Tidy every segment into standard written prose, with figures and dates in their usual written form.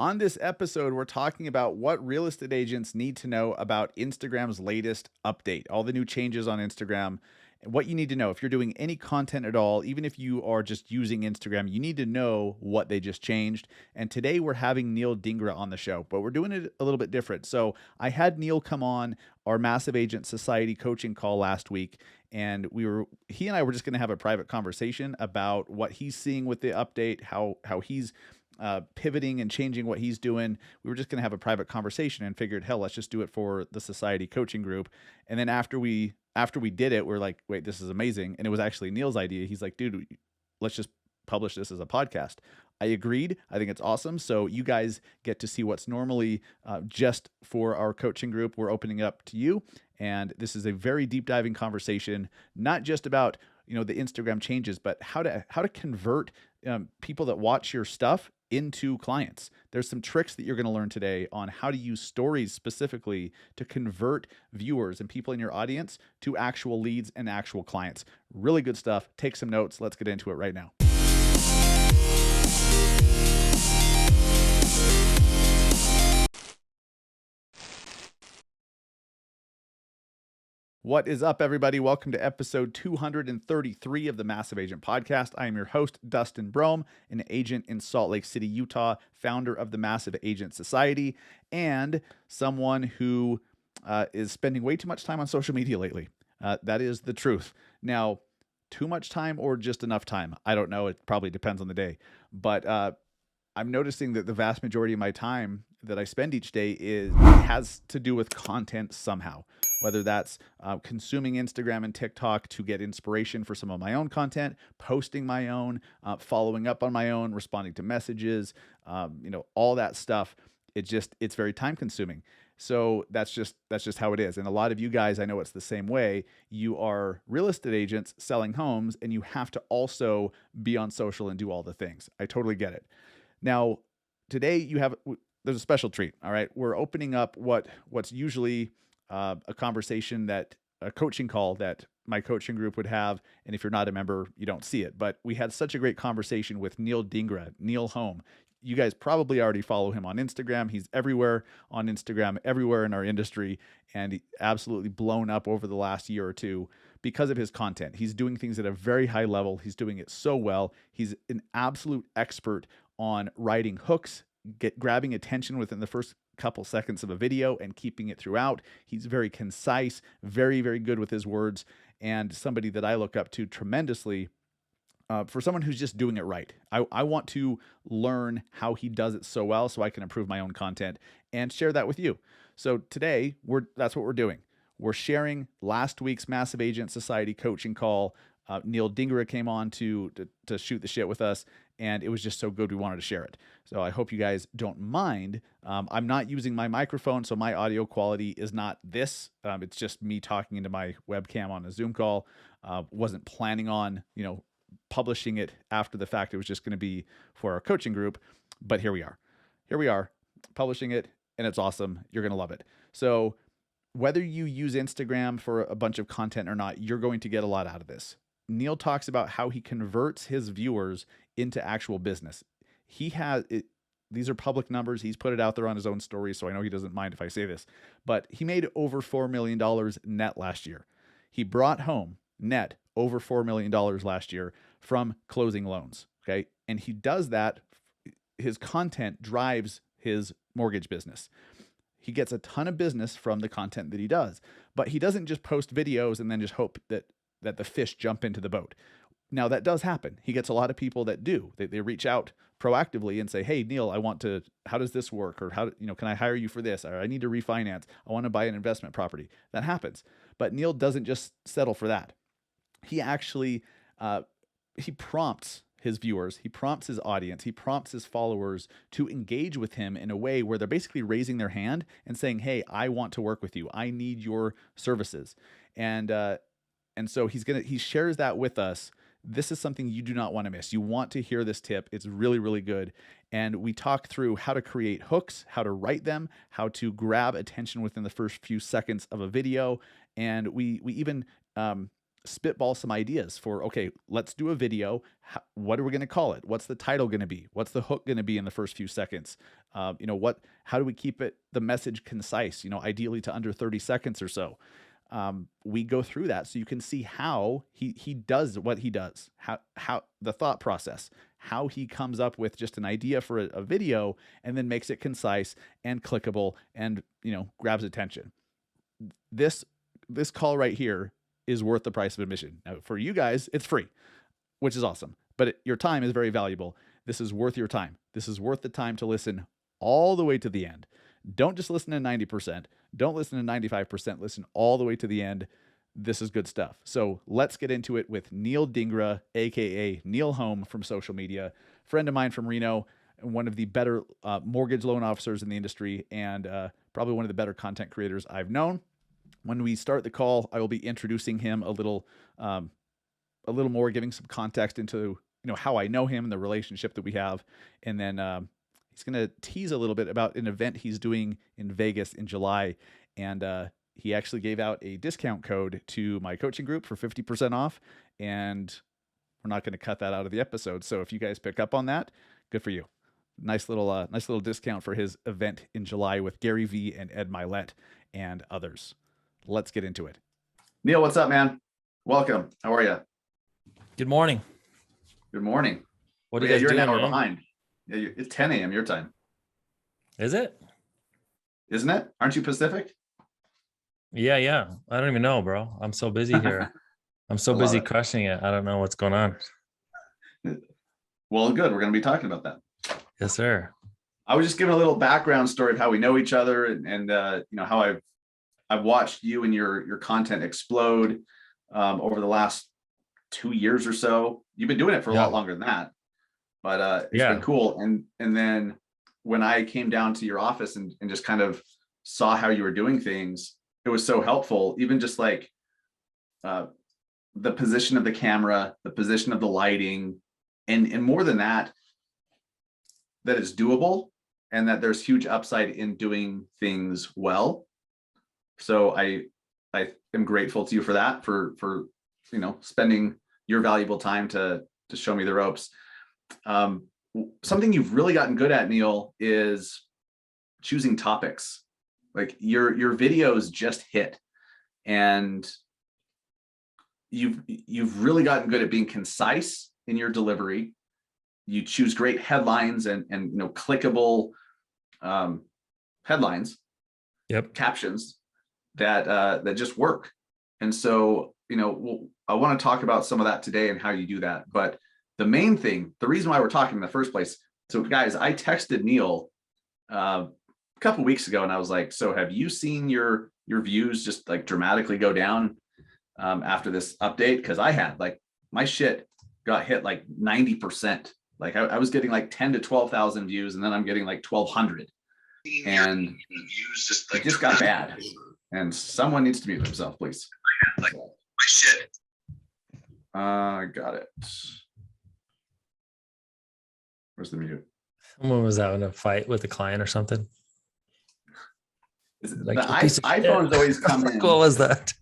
On this episode, we're talking about what real estate agents need to know about Instagram's latest update, all the new changes on Instagram, and what you need to know. If you're doing any content at all, even if you are just using Instagram, you need to know what they just changed. And today we're having Neel Dhingra on the show, but we're doing it a little bit different. So I had Neel come on our Massive Agent Society coaching call last week, and he and I were just going to have a private conversation about what he's seeing with the update, how he's pivoting and changing what he's doing. We were just going to have a private conversation and figured, hell, let's just do it for the society coaching group. And then after we did it, we're like, wait, this is amazing. And it was actually Neel's idea. He's like, dude, let's just publish this as a podcast. I agreed. I think it's awesome. So you guys get to see what's normally just for our coaching group. We're opening up to you. And this is a very deep diving conversation, not just about, the Instagram changes, but how to convert people that watch your stuff into clients. There's some tricks that you're going to learn today on how to use stories specifically to convert viewers and people in your audience to actual leads and actual clients. Really good stuff. Take some notes. Let's get into it right now. What is up, everybody? Welcome to episode 233 of the Massive Agent Podcast. I am your host, Dustin Brohm, an agent in Salt Lake City, Utah, founder of the Massive Agent Society, and someone who is spending way too much time on social media lately. That is the truth. Now, too much time or just enough time? I don't know. It probably depends on the day. But I'm noticing that the vast majority of my time that I spend each day has to do with content somehow, whether that's consuming Instagram and TikTok to get inspiration for some of my own content, posting my own, following up on my own, responding to messages, all that stuff. It's very time consuming. So that's just how it is. And a lot of you guys, I know it's the same way. You are real estate agents selling homes, and you have to also be on social and do all the things. I totally get it. Now, today there's a special treat. All right, we're opening up what's usually a coaching call that my coaching group would have. And if you're not a member, you don't see it. But we had such a great conversation with Neel Dhingra, Neel Home. You guys probably already follow him on Instagram. He's everywhere on Instagram, everywhere in our industry, and he absolutely blown up over the last year or two because of his content. He's doing things at a very high level. He's doing it so well. He's an absolute expert on writing hooks, grabbing attention within the first couple seconds of a video and keeping it throughout. He's very concise, very, very good with his words, and somebody that I look up to tremendously for someone who's just doing it right. I want to learn how he does it so well so I can improve my own content and share that with you. So today, that's what we're doing. We're sharing last week's Massive Agent Society coaching call. Neel Dhingra came on to shoot the shit with us, and it was just so good we wanted to share it. So I hope you guys don't mind. I'm not using my microphone, so my audio quality is not this. It's just me talking into my webcam on a Zoom call. Wasn't planning on, publishing it after the fact. It was just going to be for our coaching group, but here we are publishing it, and it's awesome. You're going to love it. So whether you use Instagram for a bunch of content or not, you're going to get a lot out of this. Neel talks about how he converts his viewers into actual business. These are public numbers. He's put it out there on his own story, so I know he doesn't mind if I say this, but he made over $4 million net last year. He brought home net over $4 million last year from closing loans. Okay. And he does that. His content drives his mortgage business. He gets a ton of business from the content that he does, but he doesn't just post videos and then just hope that the fish jump into the boat. Now that does happen. He gets a lot of people that do. They reach out proactively and say, "Hey, Neel, how does this work? Or can I hire you for this? Or I need to refinance. I want to buy an investment property." That happens. But Neel doesn't just settle for that. He actually, he prompts his viewers, he prompts his audience, he prompts his followers to engage with him in a way where they're basically raising their hand and saying, "Hey, I want to work with you. I need your services." And so he shares that with us. This is something you do not want to miss. You want to hear this tip. It's really, really good. And we talk through how to create hooks, how to write them, how to grab attention within the first few seconds of a video. And we even spitball some ideas for, okay, let's do a video. What are we going to call it? What's the title going to be? What's the hook going to be in the first few seconds? How do we keep the message concise, ideally to under 30 seconds or so. We go through that so you can see how he does what he does, how the thought process, how he comes up with just an idea for a video and then makes it concise and clickable and, grabs attention. This call right here is worth the price of admission. Now, for you guys, it's free, which is awesome, but your time is very valuable. This is worth your time. This is worth the time to listen all the way to the end. Don't just listen to 90%. Don't listen to 95%. Listen all the way to the end. This is good stuff. So let's get into it with Neel Dhingra, aka Neel Home from social media, friend of mine from Reno, and one of the better mortgage loan officers in the industry, and probably one of the better content creators I've known. When we start the call, I will be introducing him a little more, giving some context into how I know him and the relationship that we have, and then he's going to tease a little bit about an event he's doing in Vegas in July, and he actually gave out a discount code to my coaching group for 50% off, and we're not going to cut that out of the episode. So if you guys pick up on that, good for you. Nice little discount for his event in July with Gary V and Ed Milet and others. Let's get into it. Neel, what's up, man? Welcome. How are you? Good morning. Good morning. What are you guys doing? You're an hour behind. Yeah, it's 10 a.m. your time. Is it? Isn't it? Aren't you Pacific? Yeah. I don't even know, bro. I'm so busy here. I'm so busy crushing it. I don't know what's going on. Well, good. We're going to be talking about that. Yes, sir. I was just giving a little background story of how we know each other and how I've watched you and your content explode over the last 2 years or so. You've been doing it for a lot longer than that, but it's been cool. And then when I came down to your office and just kind of saw how you were doing things, it was so helpful. Even just like the position of the camera, the position of the lighting, and more than that it's doable and that there's huge upside in doing things well. So I am grateful to you for that, for spending your valuable time to show me the ropes. Something you've really gotten good at, Neel, is choosing topics. Like your videos just hit, and you've really gotten good at being concise in your delivery. You choose great headlines and clickable headlines, captions that just work. And so, I want to talk about some of that today and how you do that. But the main thing, the reason why we're talking in the first place. So guys, I texted Neel a couple of weeks ago and I was like, so have you seen your views just like dramatically go down after this update? Cause I had my shit got hit like 90%. Like I was getting like 10 to 12,000 views and then I'm getting like 1,200 and it just got bad. And someone needs to mute themselves, please. Like my shit. Got it. Where's the mute? Someone was having a fight with a client or something. Like the iPhones always come in. What was that?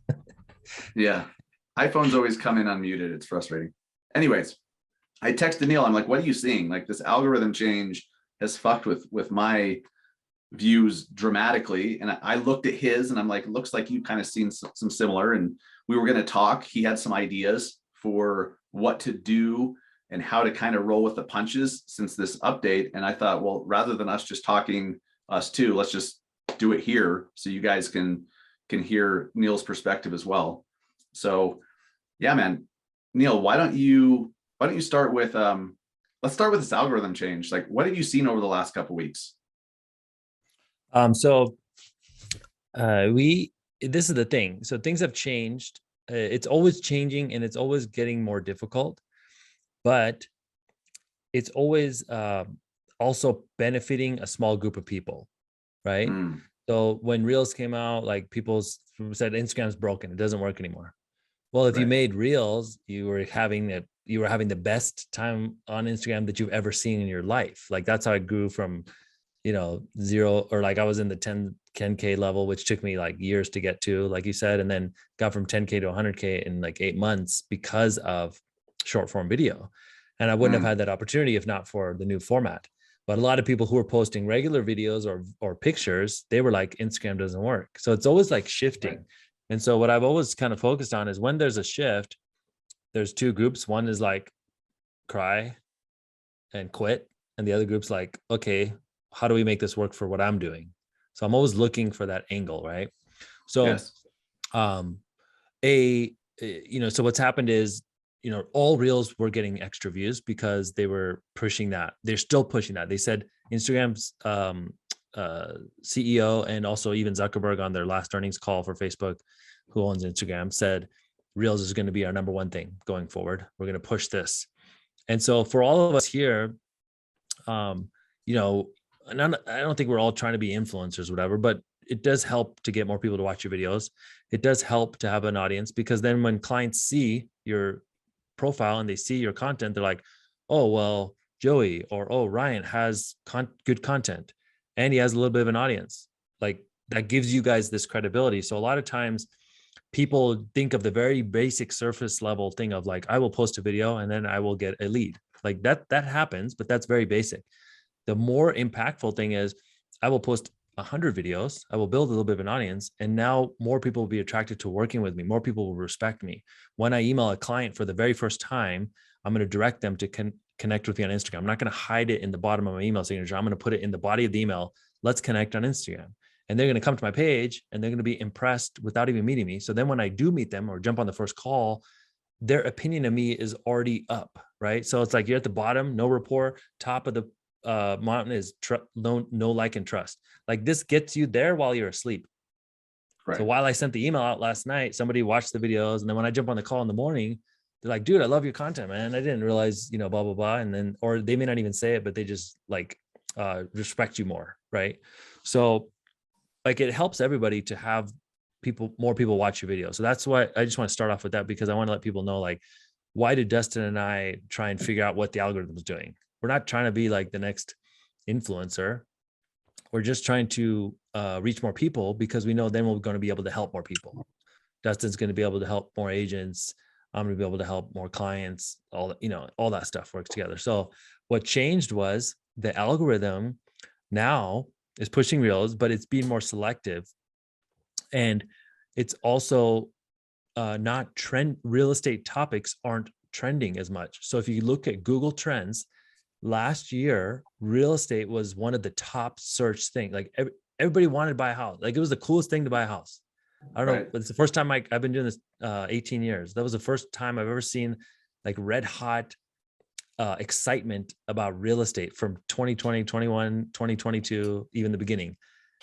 Yeah. iPhones always come in unmuted. It's frustrating. Anyways, I texted Neel. I'm like, what are you seeing? Like this algorithm change has fucked with my views dramatically. And I looked at his and I'm like, looks like you've kind of seen some similar, and we were going to talk. He had some ideas for what to do and how to kind of roll with the punches since this update. And I thought, well, rather than us just talking us two, let's just do it here so you guys can hear Neel's perspective as well. So yeah, man, Neel, why don't you start with let's start with this algorithm change. Like, what have you seen over the last couple of weeks? This is the thing. So things have changed. It's always changing and it's always getting more difficult, but it's always also benefiting a small group of people, right? So when Reels came out, like people said Instagram's broken, it doesn't work anymore. Well, if you made Reels, you were having the best time on Instagram that you've ever seen in your life. Like that's how it grew from zero, or like I was in the 10K level, which took me like years to get to, like you said, and then got from 10K to 100K in like 8 months because of short form video. And I wouldn't have Mm, had that opportunity if not for the new format. But a lot of people who were posting regular videos or pictures, they were like, Instagram doesn't work. So it's always like right. shifting. And so what I've always kind of focused on is when there's a shift, there's two groups. One is like cry and quit, and the other group's like, okay, how do we make this work for what I'm doing? So I'm always looking for that angle, right? So Yes. um a so what's happened is, all reels were getting extra views because they were pushing that. They're still pushing that. They said Instagram's CEO and also even Zuckerberg on their last earnings call for Facebook, who owns Instagram, said reels is going to be our number one thing going forward. We're going to push this. And so for all of us here, um, you know, and I don't think we're all trying to be influencers, or whatever, but it does help to get more people to watch your videos. It does help to have an audience, because then when clients see your profile and they see your content, they're like, oh, well, Joey or oh, Ryan has good content and he has a little bit of an audience. Like that gives you guys this credibility. So a lot of times people think of the very basic surface level thing of like, I will post a video and then I will get a lead. Like that happens, but that's very basic. The more impactful thing is I will post 100 videos, I will build a little bit of an audience, and now more people will be attracted to working with me. More people will respect me. When I email a client for the very first time, I'm going to direct them to connect with me on Instagram. I'm not going to hide it in the bottom of my email signature. I'm going to put it in the body of the email. Let's connect on Instagram. And they're going to come to my page and they're going to be impressed without even meeting me. So then when I do meet them or jump on the first call, their opinion of me is already up, right? So it's like you're at the bottom, no rapport, top of the mountain is no like and trust. Like this gets you there while you're asleep. So Right. while I sent the email out last night, somebody watched the videos, and then when I jump on the call in the morning, they're like, dude, I love your content, man. I didn't realize, blah, blah, blah. And then, or they may not even say it, but they just like respect you more, right? So like it helps everybody to have more people watch your video. So that's why I just want to start off with that, because I want to let people know, like, why did Dustin and I try and figure out what the algorithm is doing? We're not trying to be like the next influencer. We're just trying to reach more people, because we know then we're going to be able to help more people. Dustin's going to be able to help more agents. I'm going to be able to help more clients. All that stuff works together. So what changed was the algorithm now is pushing reels, but it's being more selective, and it's also not trend. Real estate topics aren't trending as much. So if you look at Google Trends, last year, real estate was one of the top search things. Like everybody wanted to buy a house. Like it was the coolest thing to buy a house. I don't know, Right. but it's the first time I've been doing this 18 years. That was the first time I've ever seen like red hot excitement about real estate from 2020, 21, 2022, even the beginning.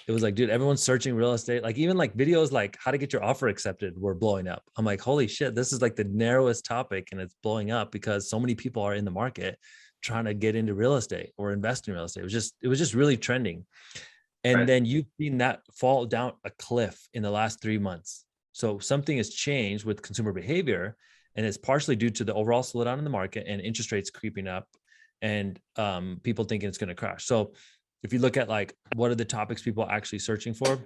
It was like, dude, everyone's searching real estate. Like even like videos like how to get your offer accepted were blowing up. I'm like, holy shit, this is like the narrowest topic and it's blowing up because so many people are in the market trying to get into real estate or invest in real estate. It was just really trending. And Right. then you've seen that fall down a cliff in the last 3 months. So something has changed with consumer behavior, and it's partially due to the overall slowdown in the market and interest rates creeping up, and people thinking it's going to crash. So if you look at like what are the topics people are actually searching for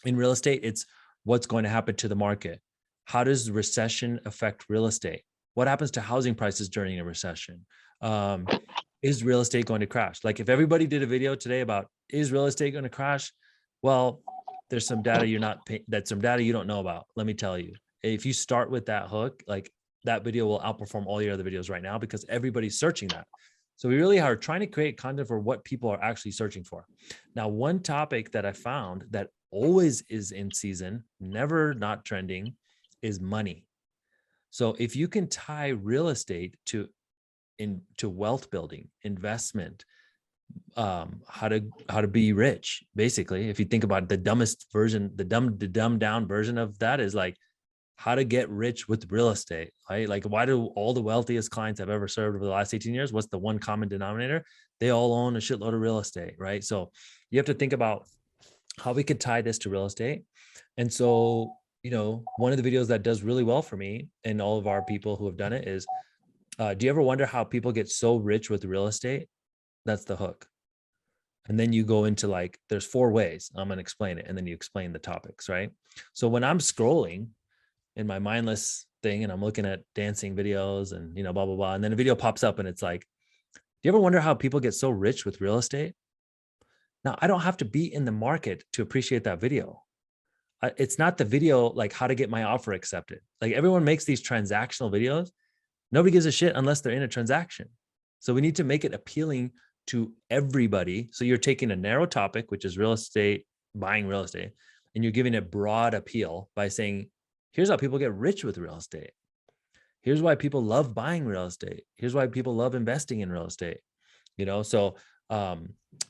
in real estate, it's what's going to happen to the market. How does recession affect real estate? What happens to housing prices during a recession? Um, is real estate going to crash? Like if everybody did a video today about is real estate going to crash? Well, there's some data that's some data you don't know about. Let me tell you. If you start with that hook, like that video will outperform all your other videos right now because everybody's searching that. So we really are trying to create content for what people are actually searching for. Now, one topic that I found that always is in season, never not trending, is money. So if you can tie real estate to wealth building, investment, how to be rich, basically, if you think about the dumbest version, the dumbed down version of that is like how to get rich with real estate, right? Like why do all the wealthiest clients I've ever served over the last 18 years, what's the one common denominator? They all own a shitload of real estate, right? So you have to think about how we could tie this to real estate. And so, one of the videos that does really well for me and all of our people who have done it is, do you ever wonder how people get so rich with real estate? That's the hook. And then you go into like, there's 4 ways. I'm going to explain it. And then you explain the topics, right? So when I'm scrolling in my mindless thing and I'm looking at dancing videos and, blah, blah, blah. And then a video pops up and it's like, do you ever wonder how people get so rich with real estate? Now, I don't have to be in the market to appreciate that video. It's not the video like how to get my offer accepted. Like everyone makes these transactional videos. Nobody gives a shit unless they're in a transaction. So we need to make it appealing to everybody. So you're taking a narrow topic, which is real estate, buying real estate, and you're giving it broad appeal by saying, here's how people get rich with real estate. Here's why people love buying real estate. Here's why people love investing in real estate. So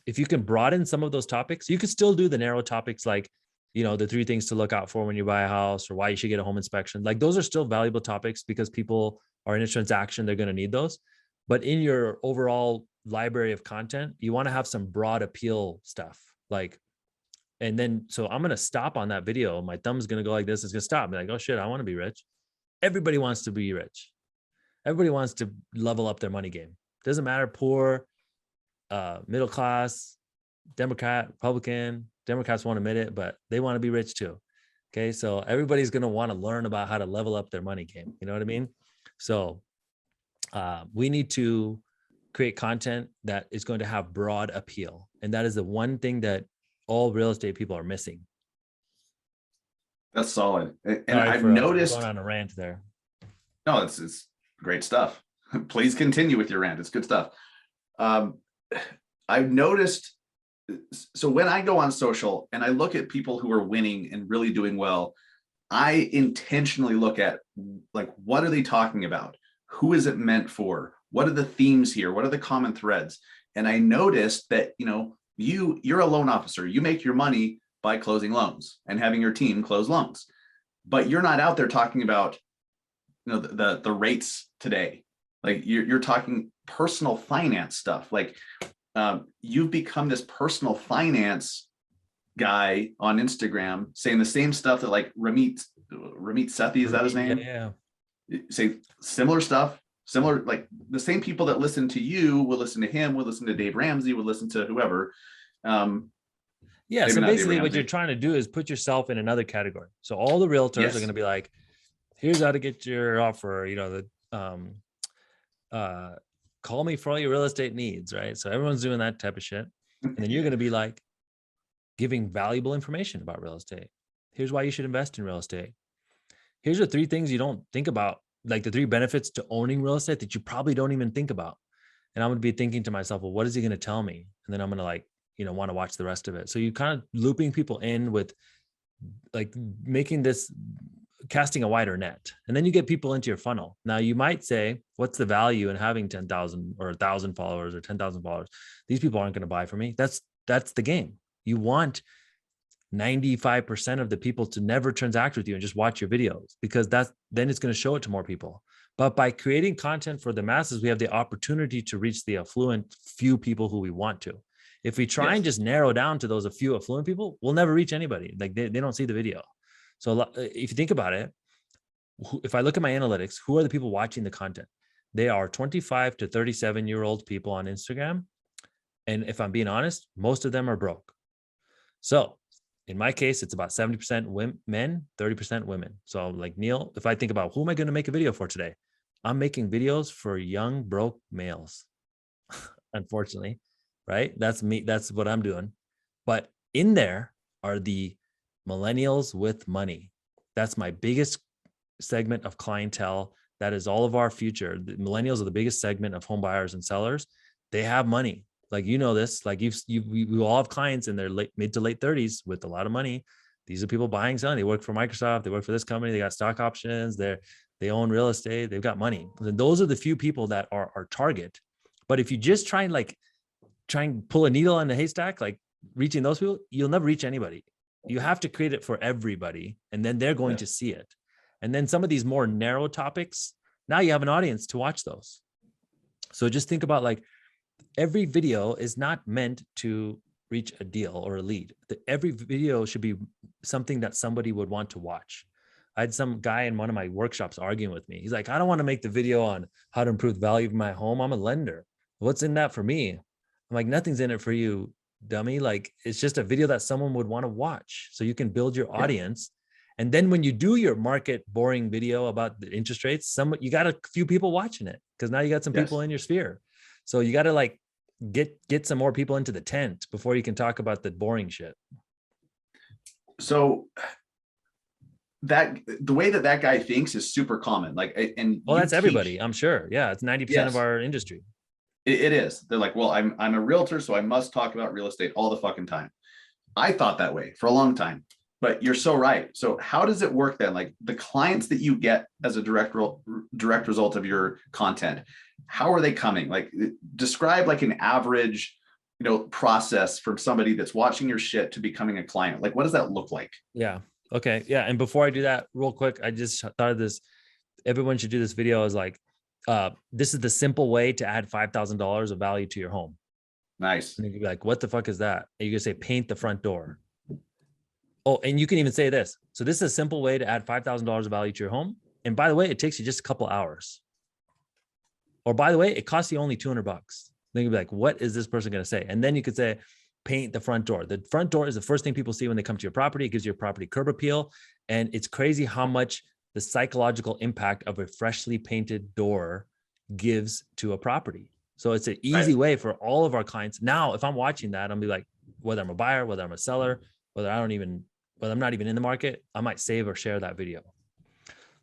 if you can broaden some of those topics, you could still do the narrow topics like, the 3 things to look out for when you buy a house or why you should get a home inspection. Like those are still valuable topics because people are in a transaction, they're going to need those. But in your overall library of content, you want to have some broad appeal stuff. And then, so I'm going to stop on that video. My thumb's going to go like this. It's going to stop. Be like, oh shit, I want to be rich. Everybody wants to be rich. Everybody wants to level up their money game. Doesn't matter, poor, middle class, Democrat, Republican. Democrats won't admit it, but they want to be rich too. Okay. So everybody's going to want to learn about how to level up their money game. You know what I mean? So we need to create content that is going to have broad appeal. And that is the one thing that all real estate people are missing. That's solid. And I've noticed going on a rant there. No, it's great stuff. Please continue with your rant. It's good stuff. I've noticed, so when I go on social and I look at people who are winning and really doing well, I intentionally look at like, what are they talking about? Who is it meant for? What are the themes here? What are the common threads? And I noticed that, you're a loan officer. You make your money by closing loans and having your team close loans, but you're not out there talking about, the rates today. Like you're talking personal finance stuff. Like you've become this personal finance guy on Instagram saying the same stuff that like Ramit Sethi, is that his name? Yeah. Say similar stuff, like the same people that listen to you will listen to him, will listen to Dave Ramsey, will listen to whoever. Yeah. So basically what you're trying to do is put yourself in another category. So all the realtors are going to be like, here's how to get your offer, call me for all your real estate needs, right? So everyone's doing that type of shit. And then you're going to be like giving valuable information about real estate. Here's why you should invest in real estate. Here's the 3 things you don't think about, like the 3 benefits to owning real estate that you probably don't even think about. And I'm going to be thinking to myself, well, what is he going to tell me? And then I'm going to want to watch the rest of it. So you kind of looping people in with like making this, casting a wider net, and then you get people into your funnel. Now you might say, what's the value in having 10,000 or 1,000 followers or 10,000 followers? These people aren't going to buy from me. That's the game. You want 95% of the people to never transact with you and just watch your videos, because then it's going to show it to more people. But by creating content for the masses, we have the opportunity to reach the affluent few people who we want to. If we try and just narrow down to those a few affluent people, we'll never reach anybody. Like they don't see the video. So if you think about it, if I look at my analytics, who are the people watching the content? They are 25 to 37-year-old people on Instagram. And if I'm being honest, most of them are broke. So in my case, it's about 70% men, 30% women. So like Neel, if I think about who am I going to make a video for today? I'm making videos for young, broke males, unfortunately, right? That's me. That's what I'm doing. But in there are the millennials with money. That's my biggest segment of clientele. That is all of our future. The millennials are the biggest segment of home buyers and sellers. They have money. Like, this, like we all have clients in their mid to late 30s with a lot of money. These are people buying, selling. They work for Microsoft. They work for this company. They got stock options. They own real estate. They've got money. And those are the few people that are our target. But if you just try and pull a needle in the haystack, like reaching those people, you'll never reach anybody. You have to create it for everybody, and then they're going to see it. And then some of these more narrow topics, now you have an audience to watch those. So just think about like every video is not meant to reach a deal or a lead. Every video should be something that somebody would want to watch. I had some guy in one of my workshops arguing with me. He's like, I don't want to make the video on how to improve the value of my home. I'm a lender. What's in that for me? I'm like, nothing's in it for you dummy. Like, it's just a video that someone would want to watch. So you can build your Yeah. audience. And then when you do your market boring video about the interest rates, you got a few people watching it, because now you got some people Yes. in your sphere. So you got to like get some more people into the tent before you can talk about the boring shit. So that the way that guy thinks is super common. Like, and Well, you that's teach, everybody, I'm sure. Yeah, it's 90% of yes, our industry. it is. They're like, well, I'm a realtor, so I must talk about real estate all the fucking time. I thought that way for a long time, but you're so right. So how does it work then? Like the clients that you get as a direct result of your content, how are they coming? Like describe like an average, process from somebody that's watching your shit to becoming a client. Like what does that look like? Yeah. Okay. Yeah. And before I do that, real quick, I just thought of this. Everyone should do this video as like, this is the simple way to add $5,000 of value to your home. Nice. And you'd be like, what the fuck is that? And you can say, paint the front door. Oh, and you can even say this. So this is a simple way to add $5,000 of value to your home. And by the way, it takes you just a couple hours. Or by the way, it costs you only $200. Then you'd be like, what is this person going to say? And then you could say, paint the front door. The front door is the first thing people see when they come to your property. It gives your property curb appeal. And it's crazy how much the psychological impact of a freshly painted door gives to a property. So it's an easy way for all of our clients. Now, if I'm watching that, I'm be like, whether I'm a buyer, whether I'm a seller, whether I'm not even in the market, I might save or share that video.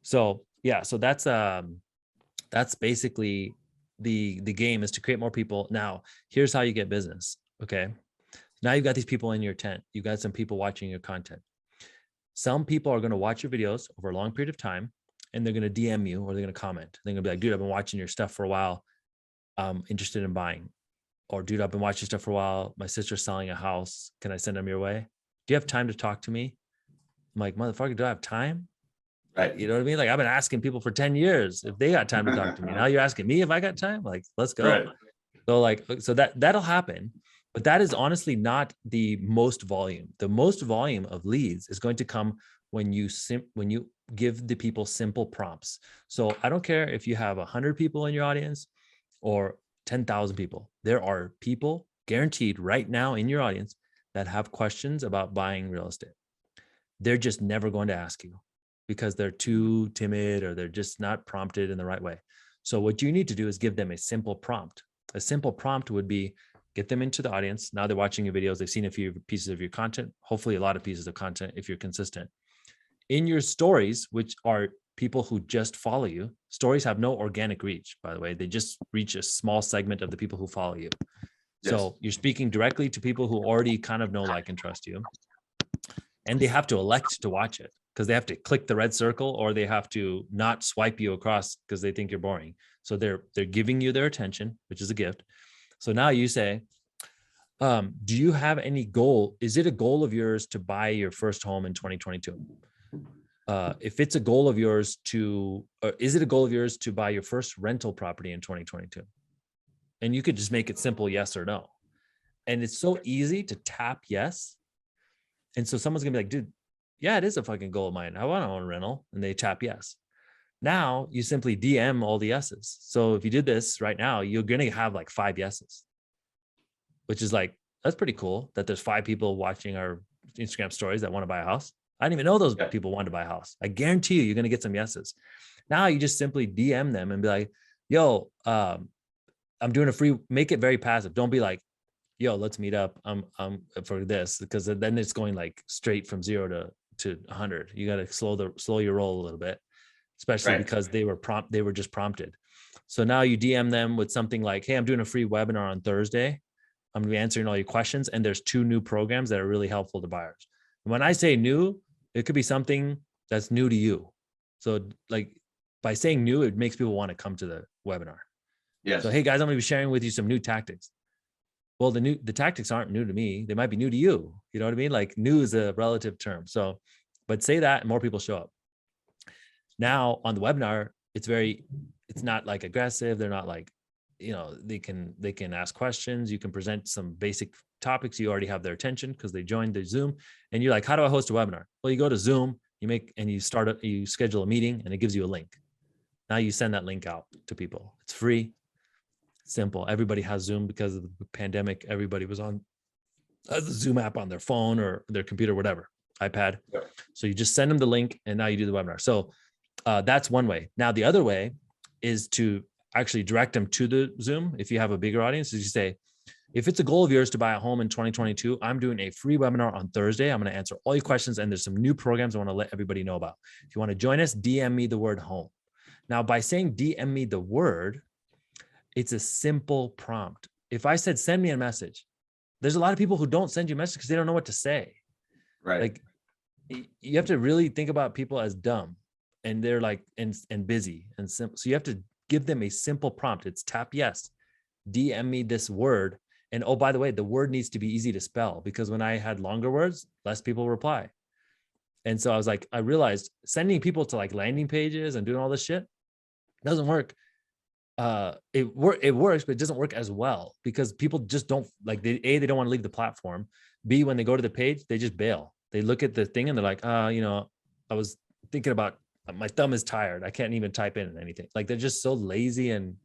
So yeah, so that's basically the game, is to create more people. Now, here's how you get business. Okay. Now you've got these people in your tent. You've got some people watching your content. Some people are going to watch your videos over a long period of time, and they're going to DM you, or they're going to comment. They're going to be like, dude, I've been watching your stuff for a while. I'm interested in buying. Or dude, I've been watching stuff for a while. My sister's selling a house. Can I send them your way? Do you have time to talk to me? I'm like, motherfucker, do I have time? Right. You know what I mean? Like, I've been asking people for 10 years if they got time to talk to me. Now you're asking me if I got time? Like, let's go. Right. So that'll happen. But that is honestly not the most volume. The most volume of leads is going to come when you give the people simple prompts. So I don't care if you have 100 people in your audience or 10,000 people. There are people guaranteed right now in your audience that have questions about buying real estate. They're just never going to ask you because they're too timid, or they're just not prompted in the right way. So what you need to do is give them a simple prompt. A simple prompt would be, get them into the audience. Now they're watching your videos. They've seen a few pieces of your content, hopefully a lot of pieces of content if you're consistent. In your stories, which are people who just follow you, stories have no organic reach, by the way. They just reach a small segment of the people who follow you. Yes. So you're speaking directly to people who already kind of know, like, and trust you. And they have to elect to watch it, because they have to click the red circle, or they have to not swipe you across because they think you're boring. So they're giving you their attention, which is a gift. So now you say, do you have any goal? Is it a goal of yours to buy your first home in 2022? If it's a goal of yours is it a goal of yours to buy your first rental property in 2022? And you could just make it simple, yes or no. And it's so easy to tap yes. And so someone's gonna be like, dude, yeah, it is a fucking goal of mine. I want to own a rental. And they tap yes. Now you simply DM all the yeses. So if you did this right now, you're going to have like 5 yeses, which is like, that's pretty cool that there's 5 people watching our Instagram stories that want to buy a house. I didn't even know those people wanted to buy a house. I guarantee you're going to get some yeses. Now you just simply DM them and be like, yo, I'm doing a free, make it very passive. Don't be like, yo, let's meet up for this, because then it's going like straight from 0 to 100. You got to slow your roll a little bit, especially because they were just prompted. So now you DM them with something like, hey, I'm doing a free webinar on Thursday. I'm going to be answering all your questions. And there's 2 new programs that are really helpful to buyers. And when I say new, it could be something that's new to you. So like by saying new, it makes people want to come to the webinar. Yes. So, hey guys, I'm going to be sharing with you some new tactics. Well, the tactics aren't new to me. They might be new to you. You know what I mean? Like, new is a relative term. So, but say that and more people show up. Now on the webinar, it's not like aggressive. They're not like, they can ask questions. You can present some basic topics. You already have their attention because they joined the Zoom. And you're like, how do I host a webinar? Well, you go to Zoom, you schedule a meeting, and it gives you a link. Now you send that link out to people. It's free, simple. Everybody has Zoom because of the pandemic. Everybody was on a Zoom app on their phone or their computer, whatever, iPad. Yep. So you just send them the link and now you do the webinar. So that's one way. Now, the other way is to actually direct them to the Zoom. If you have a bigger audience, is you say, if it's a goal of yours to buy a home in 2022, I'm doing a free webinar on Thursday. I'm going to answer all your questions. And there's some new programs I want to let everybody know about. If you want to join us, DM me the word home. Now, by saying DM me the word, it's a simple prompt. If I said, send me a message, there's a lot of people who don't send you a message because they don't know what to say. Right. Like, you have to really think about people as dumb and they're like, and busy and simple. So you have to give them a simple prompt. It's tap yes, DM me this word. And oh, by the way, the word needs to be easy to spell, because when I had longer words, less people reply. And so I was like, I realized sending people to like landing pages and doing all this shit doesn't work. It works, but it doesn't work as well because people just don't like, they don't want to leave the platform. B, when they go to the page, they just bail. They look at the thing and they're like, I was thinking about, my thumb is tired. I can't even type in anything. Like, they're just so lazy, and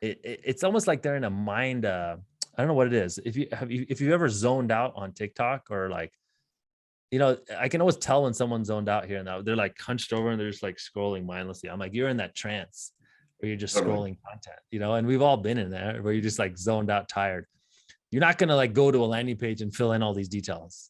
it's almost like they're in a mind. I don't know what it is. If you've ever zoned out on TikTok, or like, I can always tell when someone's zoned out here and now. They're like hunched over and they're just like scrolling mindlessly. I'm like, you're in that trance where you're just scrolling content, and we've all been in there where you're just like zoned out, tired. You're not going to like go to a landing page and fill in all these details,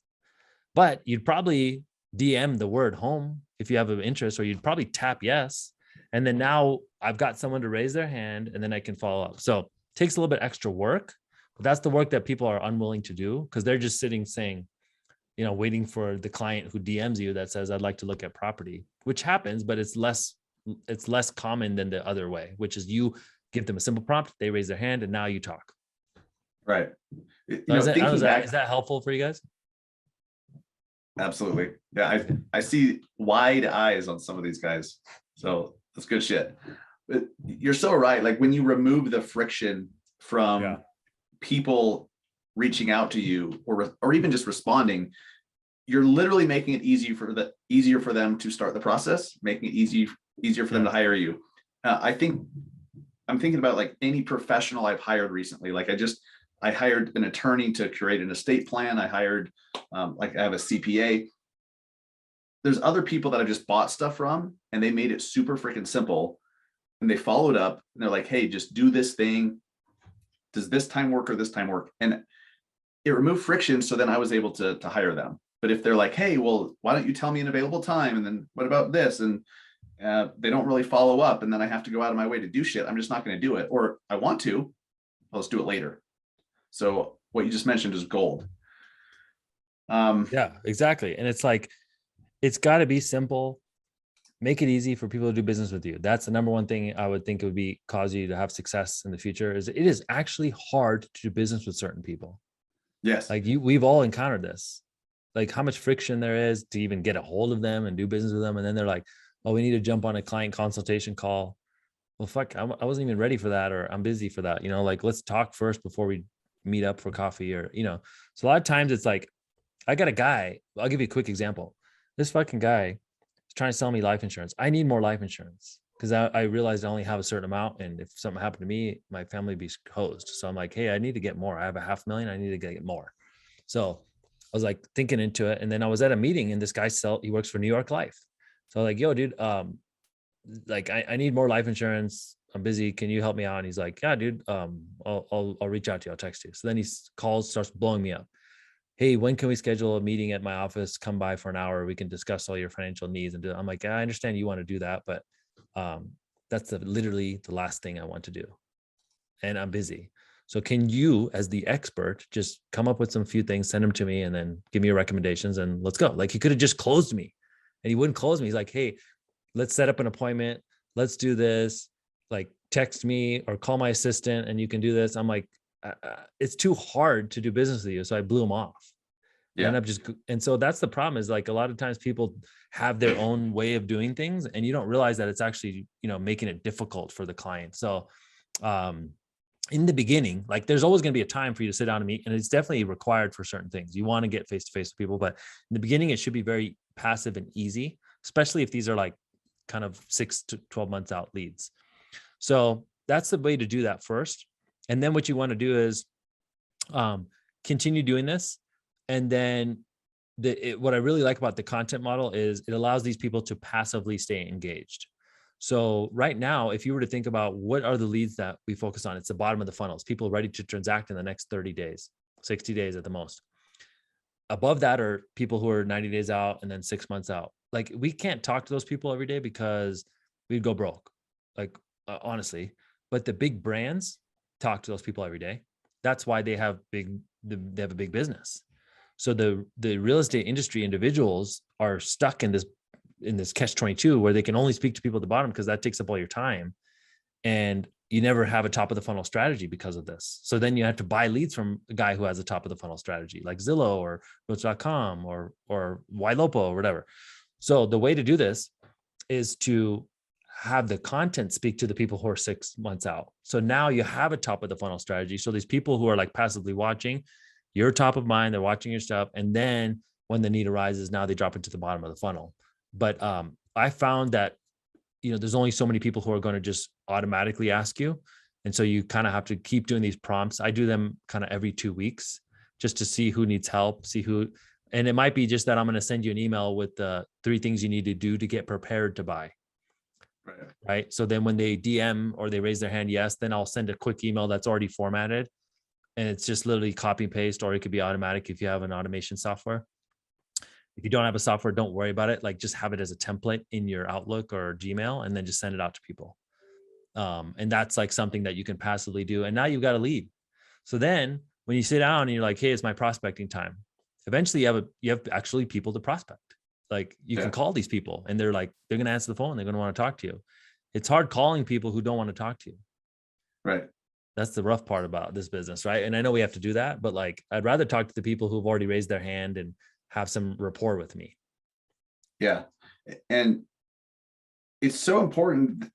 but you'd probably DM the word home if you have an interest, or you'd probably tap yes. And then now I've got someone to raise their hand and then I can follow up. So it takes a little bit extra work, but that's the work that people are unwilling to do because they're just sitting saying, waiting for the client who DMs you that says, I'd like to look at property, which happens, but it's less common than the other way, which is you give them a simple prompt, they raise their hand, and now you talk. Right. So is that helpful for you guys? Absolutely. Yeah. I see wide eyes on some of these guys. So that's good shit. But you're so right. Like, when you remove the friction from people reaching out to you or even just responding, you're literally making it easier for them to start the process, making it easier for them to hire you. I'm thinking about like any professional I've hired recently. Like, I hired an attorney to create an estate plan. I hired, I have a CPA. There's other people that I just bought stuff from, and they made it super freaking simple. And they followed up and they're like, hey, just do this thing. Does this time work or this time work? And it removed friction. So then I was able to hire them. But if they're like, hey, well, why don't you tell me an available time? And then what about this? And they don't really follow up. And then I have to go out of my way to do shit. I'm just not going to do it. Or I want to, let's do it later. So what you just mentioned is gold. Yeah, exactly. And it's like, it's got to be simple. Make it easy for people to do business with you. That's the number one thing I would think would cause you to have success in the future. Is it is actually hard to do business with certain people. Yes. Like we've all encountered this, like how much friction there is to even get a hold of them and do business with them. And then they're like, oh, we need to jump on a client consultation call. Well, fuck, I wasn't even ready for that, or I'm busy for that. Like, let's talk first before we meet up for coffee, or, so a lot of times it's like, I got a guy, I'll give you a quick example. This fucking guy is trying to sell me life insurance. I need more life insurance because I realized I only have a certain amount. And if something happened to me, my family would be hosed. So I'm like, hey, I need to get more. I have $500,000. I need to get more. So I was like thinking into it. And then I was at a meeting and this guy he works for New York Life. So I'm like, yo, dude, like I need more life insurance. I'm busy. Can you help me out? And he's like, yeah, dude, I'll reach out to you. I'll text you. So then he starts blowing me up. Hey, when can we schedule a meeting at my office? Come by for an hour. We can discuss all your financial needs. And I'm like, I understand you want to do that, but that's literally the last thing I want to do. And I'm busy. So can you, as the expert, just come up with some few things, send them to me, and then give me your recommendations and let's go. Like, he could have just closed me and he wouldn't close me. He's like, hey, let's set up an appointment. Let's do this. Like, text me or call my assistant and you can do this. I'm like, it's too hard to do business with you. So I blew him off. Yeah. And so that's the problem, is like a lot of times people have their own way of doing things and you don't realize that it's actually, making it difficult for the client. So, in the beginning, like there's always going to be a time for you to sit down and meet, and it's definitely required for certain things. You want to get face-to-face with people, but in the beginning, it should be very passive and easy, especially if these are like kind of 6 to 12 months out leads. So that's the way to do that first. And then what you want to do is continue doing this. And then what I really like about the content model is it allows these people to passively stay engaged. So right now, if you were to think about what are the leads that we focus on, it's the bottom of the funnels, people ready to transact in the next 30 days, 60 days at the most. Above that are people who are 90 days out and then 6 months out. Like we can't talk to those people every day because we'd go broke, like honestly. But the big brands talk to those people every day. That's why they have they have a big business. So the real estate industry individuals are stuck in this catch 22 where they can only speak to people at the bottom because that takes up all your time, and you never have a top of the funnel strategy because of this. So then you have to buy leads from a guy who has a top of the funnel strategy like Zillow or Realtor.com or YLopo or whatever. So the way to do this is to have the content speak to the people who are 6 months out. So now you have a top of the funnel strategy. So these people who are like passively watching, you're top of mind, they're watching your stuff. And then when the need arises, now they drop into the bottom of the funnel. But I found that, there's only so many people who are going to just automatically ask you. And so you kind of have to keep doing these prompts. I do them kind of every 2 weeks just to see who needs help, and it might be just that I'm going to send you an email with the 3 things you need to do to get prepared to buy. Right. So then when they DM or they raise their hand, yes, then I'll send a quick email that's already formatted. And it's just literally copy and paste, or it could be automatic if you have an automation software. If you don't have a software, don't worry about it. Like just have it as a template in your Outlook or Gmail, and then just send it out to people. And that's like something that you can passively do. And now you've got a lead. So then when you sit down and you're like, hey, it's my prospecting time. Eventually you have actually people to prospect. Like you can call these people and they're going to answer the phone. They're going to want to talk to you. It's hard calling people who don't want to talk to you. Right. That's the rough part about this business. Right. And I know we have to do that, but like, I'd rather talk to the people who've already raised their hand and have some rapport with me. Yeah. And it's so important.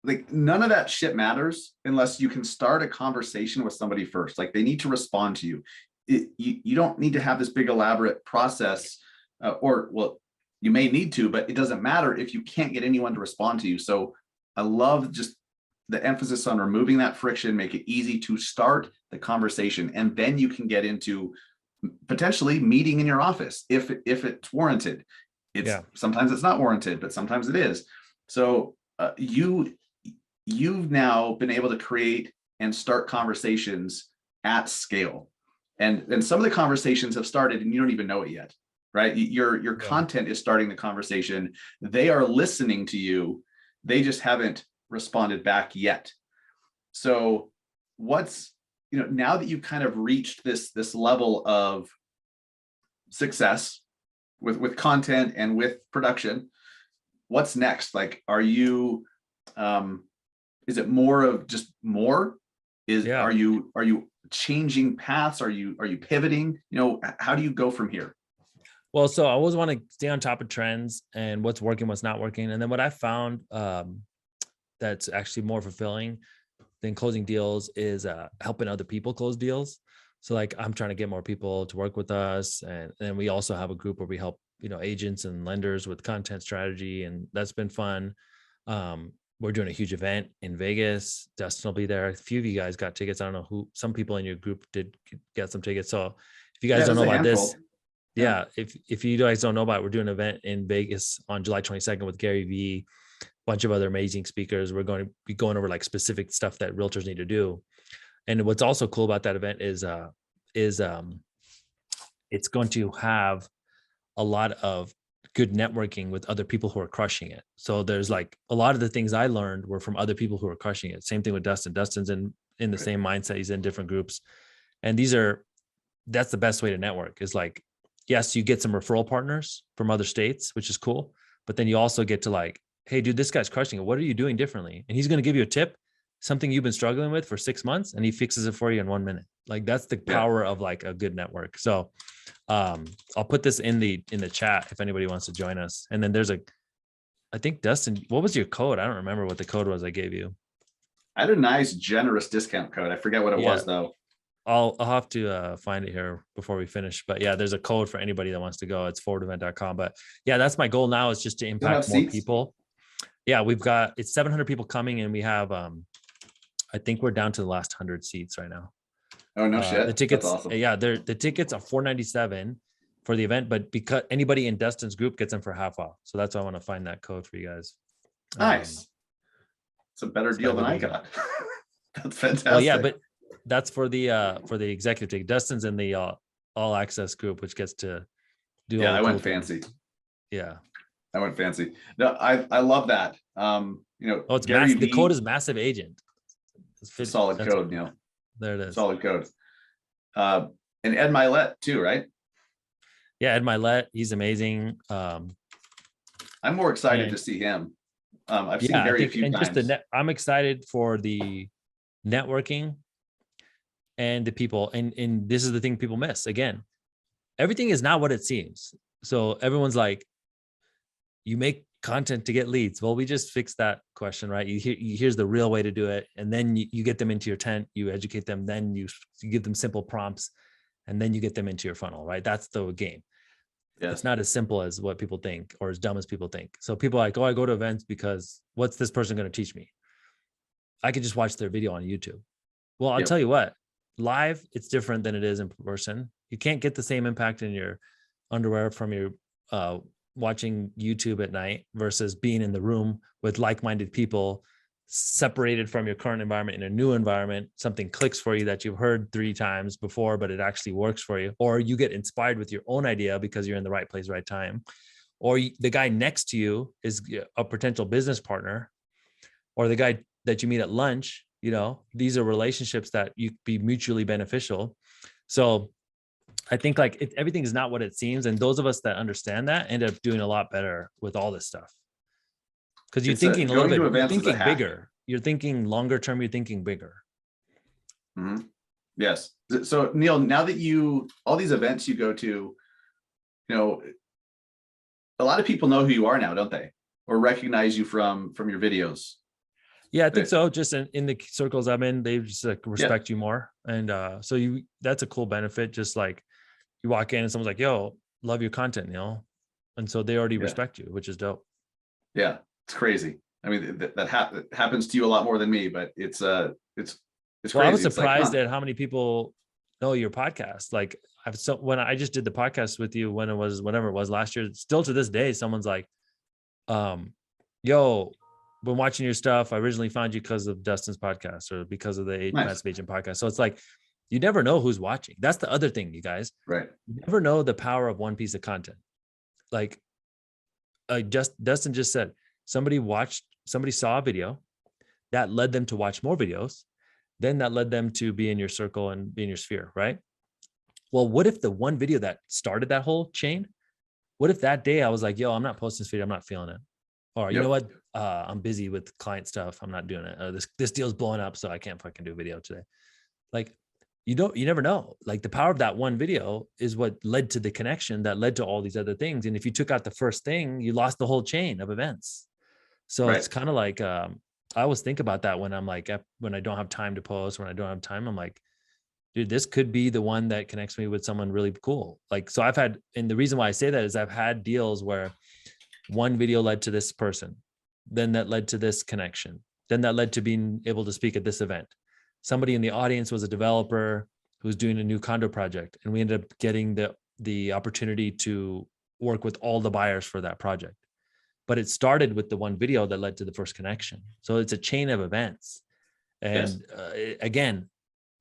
Like none of that shit matters unless you can start a conversation with somebody first. Like they need to respond to you. You don't need to have this big elaborate process you may need to, but it doesn't matter if you can't get anyone to respond to you. So I love just the emphasis on removing that friction, make it easy to start the conversation. And then you can get into potentially meeting in your office if it's warranted. Sometimes it's not warranted, but sometimes it is. So you've now been able to create and start conversations at scale. And some of the conversations have started and you don't even know it yet, right? Your content is starting the conversation. They are listening to you. They just haven't responded back yet. So what's, now that you've kind of reached this level of success with content and with production, what's next? Like, are you, is it more of just more? Are you changing paths? Are you pivoting? How do you go from here? Well, so I always want to stay on top of trends and what's working, what's not working. And then what I found that's actually more fulfilling than closing deals is helping other people close deals. So like I'm trying to get more people to work with us. And then we also have a group where we help, agents and lenders with content strategy. And that's been fun. We're doing a huge event in Vegas. Dustin will be there. A few of you guys got tickets. I don't know who, some people in your group did get some tickets. So if you guys don't know about this, if you guys don't know about it, we're doing an event in Vegas on July 22nd with Gary Vee, a bunch of other amazing speakers. We're going to be going over like specific stuff that realtors need to do. And what's also cool about that event is it's going to have a lot of good networking with other people who are crushing it. So there's like a lot of the things I learned were from other people who are crushing it. Same thing with Dustin. Dustin's in the same mindset. He's in different groups. And that's the best way to network is like, yes, you get some referral partners from other states, which is cool. But then you also get to like, hey, dude, this guy's crushing it. What are you doing differently? And he's going to give you a tip, something you've been struggling with for 6 months, and he fixes it for you in 1 minute. Like that's the power of like a good network. So I'll put this in the chat if anybody wants to join us. And then I think Dustin, what was your code? I don't remember what the code was I gave you. I had a nice generous discount code. I forget what it was though. I'll have to find it here before we finish. But yeah, there's a code for anybody that wants to go. It's forwardevent.com. But yeah, that's my goal now is just to impact more people. Yeah, it's 700 people coming and we have, I think we're down to the last 100 seats right now. Oh, no The shit. That's tickets, awesome. yeah, the tickets are $497 for the event, but because anybody in Dustin's group gets them for half off. So that's why I want to find that code for you guys. Nice. It's a better So deal than I everybody got. That's well, yeah, fantastic. but that's for the executive ticket. Dustin's in the all access group, which gets to do Yeah, all I the cool went things. fancy. Yeah. I went fancy. No, I love that. Oh, it's Gary the code Vee, is massive agent. it's a solid That's code, Neil. there it is. Solid code. Uh, and Ed Milet too, right? Yeah, Ed Milet, he's amazing. I'm more excited And to see him. I've seen yeah, I Harry a think, few and just times. I'm excited for the networking and the people. And this is the thing people miss. Again, everything is not what it seems. So everyone's like, you make content to get leads. Well, we just fixed that question, right? Here's the real way to do it. And then you get them into your tent, you educate them, then you give them simple prompts, and then you get them into your funnel, right? That's the game. It's Yes. not as simple as what people think or as dumb as people think. So people are like, oh, I go to events because what's this person going to teach me? I could just watch their video on YouTube. Well, I'll Yep. tell you what, live, it's different than it is in person. You can't get the same impact in your underwear from your watching YouTube at night versus being in the room with like-minded people, separated from your current environment in a new environment. Something clicks for you that you've heard 3 times before, but it actually works for you. Or you get inspired with your own idea because you're in the right place, right time. Or the guy next to you is a potential business partner, or the guy that you meet at lunch. These are relationships that you be mutually beneficial. So I think like everything is not what it seems. And those of us that understand that end up doing a lot better with all this stuff. Because you're thinking a little Going to bit, you're events is a thinking hack. bigger. You're thinking longer term, you're thinking bigger. Mm-hmm. Yes. So Neil, now that all these events you go to, a lot of people know who you are now, don't they? Or recognize you from your videos. Yeah, I think so. Just in the circles I'm in, they just like respect Yeah. you more. And so that's a cool benefit. Just like you walk in and someone's like, yo, love your content, Neil. And so they already Yeah. respect you, which is dope. Yeah. It's crazy. I mean, that happens to you a lot more than me, but it's crazy. Well, I was It's like, surprised at how many people know your podcast. Like when I just did the podcast with you, whenever it was last year, still to this day, someone's like, yo, been watching your stuff. I originally found you because of Dustin's podcast or because of the nice. Massive Agent podcast. So it's like, you never know who's watching. That's the other thing, you guys. Right. You never know the power of one piece of content. Like Dustin just said, somebody saw a video that led them to watch more videos. Then that led them to be in your circle and be in your sphere, right? Well, what if the one video that started that whole chain, what if that day I was like, yo, I'm not posting this video, I'm not feeling it. Or you know what? I'm busy with client stuff. I'm not doing it. This deal's blowing up, so I can't fucking do video today. Like, you never know. Like the power of that one video is what led to the connection that led to all these other things. And if you took out the first thing, you lost the whole chain of events. So it's kind of like, I always think about that when I'm like, when I don't have time to post, when I don't have time, I'm like, dude, this could be the one that connects me with someone really cool. Like, so and the reason why I say that is I've had deals where one video led to this person, then that led to this connection, then that led to being able to speak at this event. Somebody in the audience was a developer who's doing a new condo project, and we ended up getting the opportunity to work with all the buyers for that project. But it started with the one video that led to the first connection. So it's a chain of events. And again,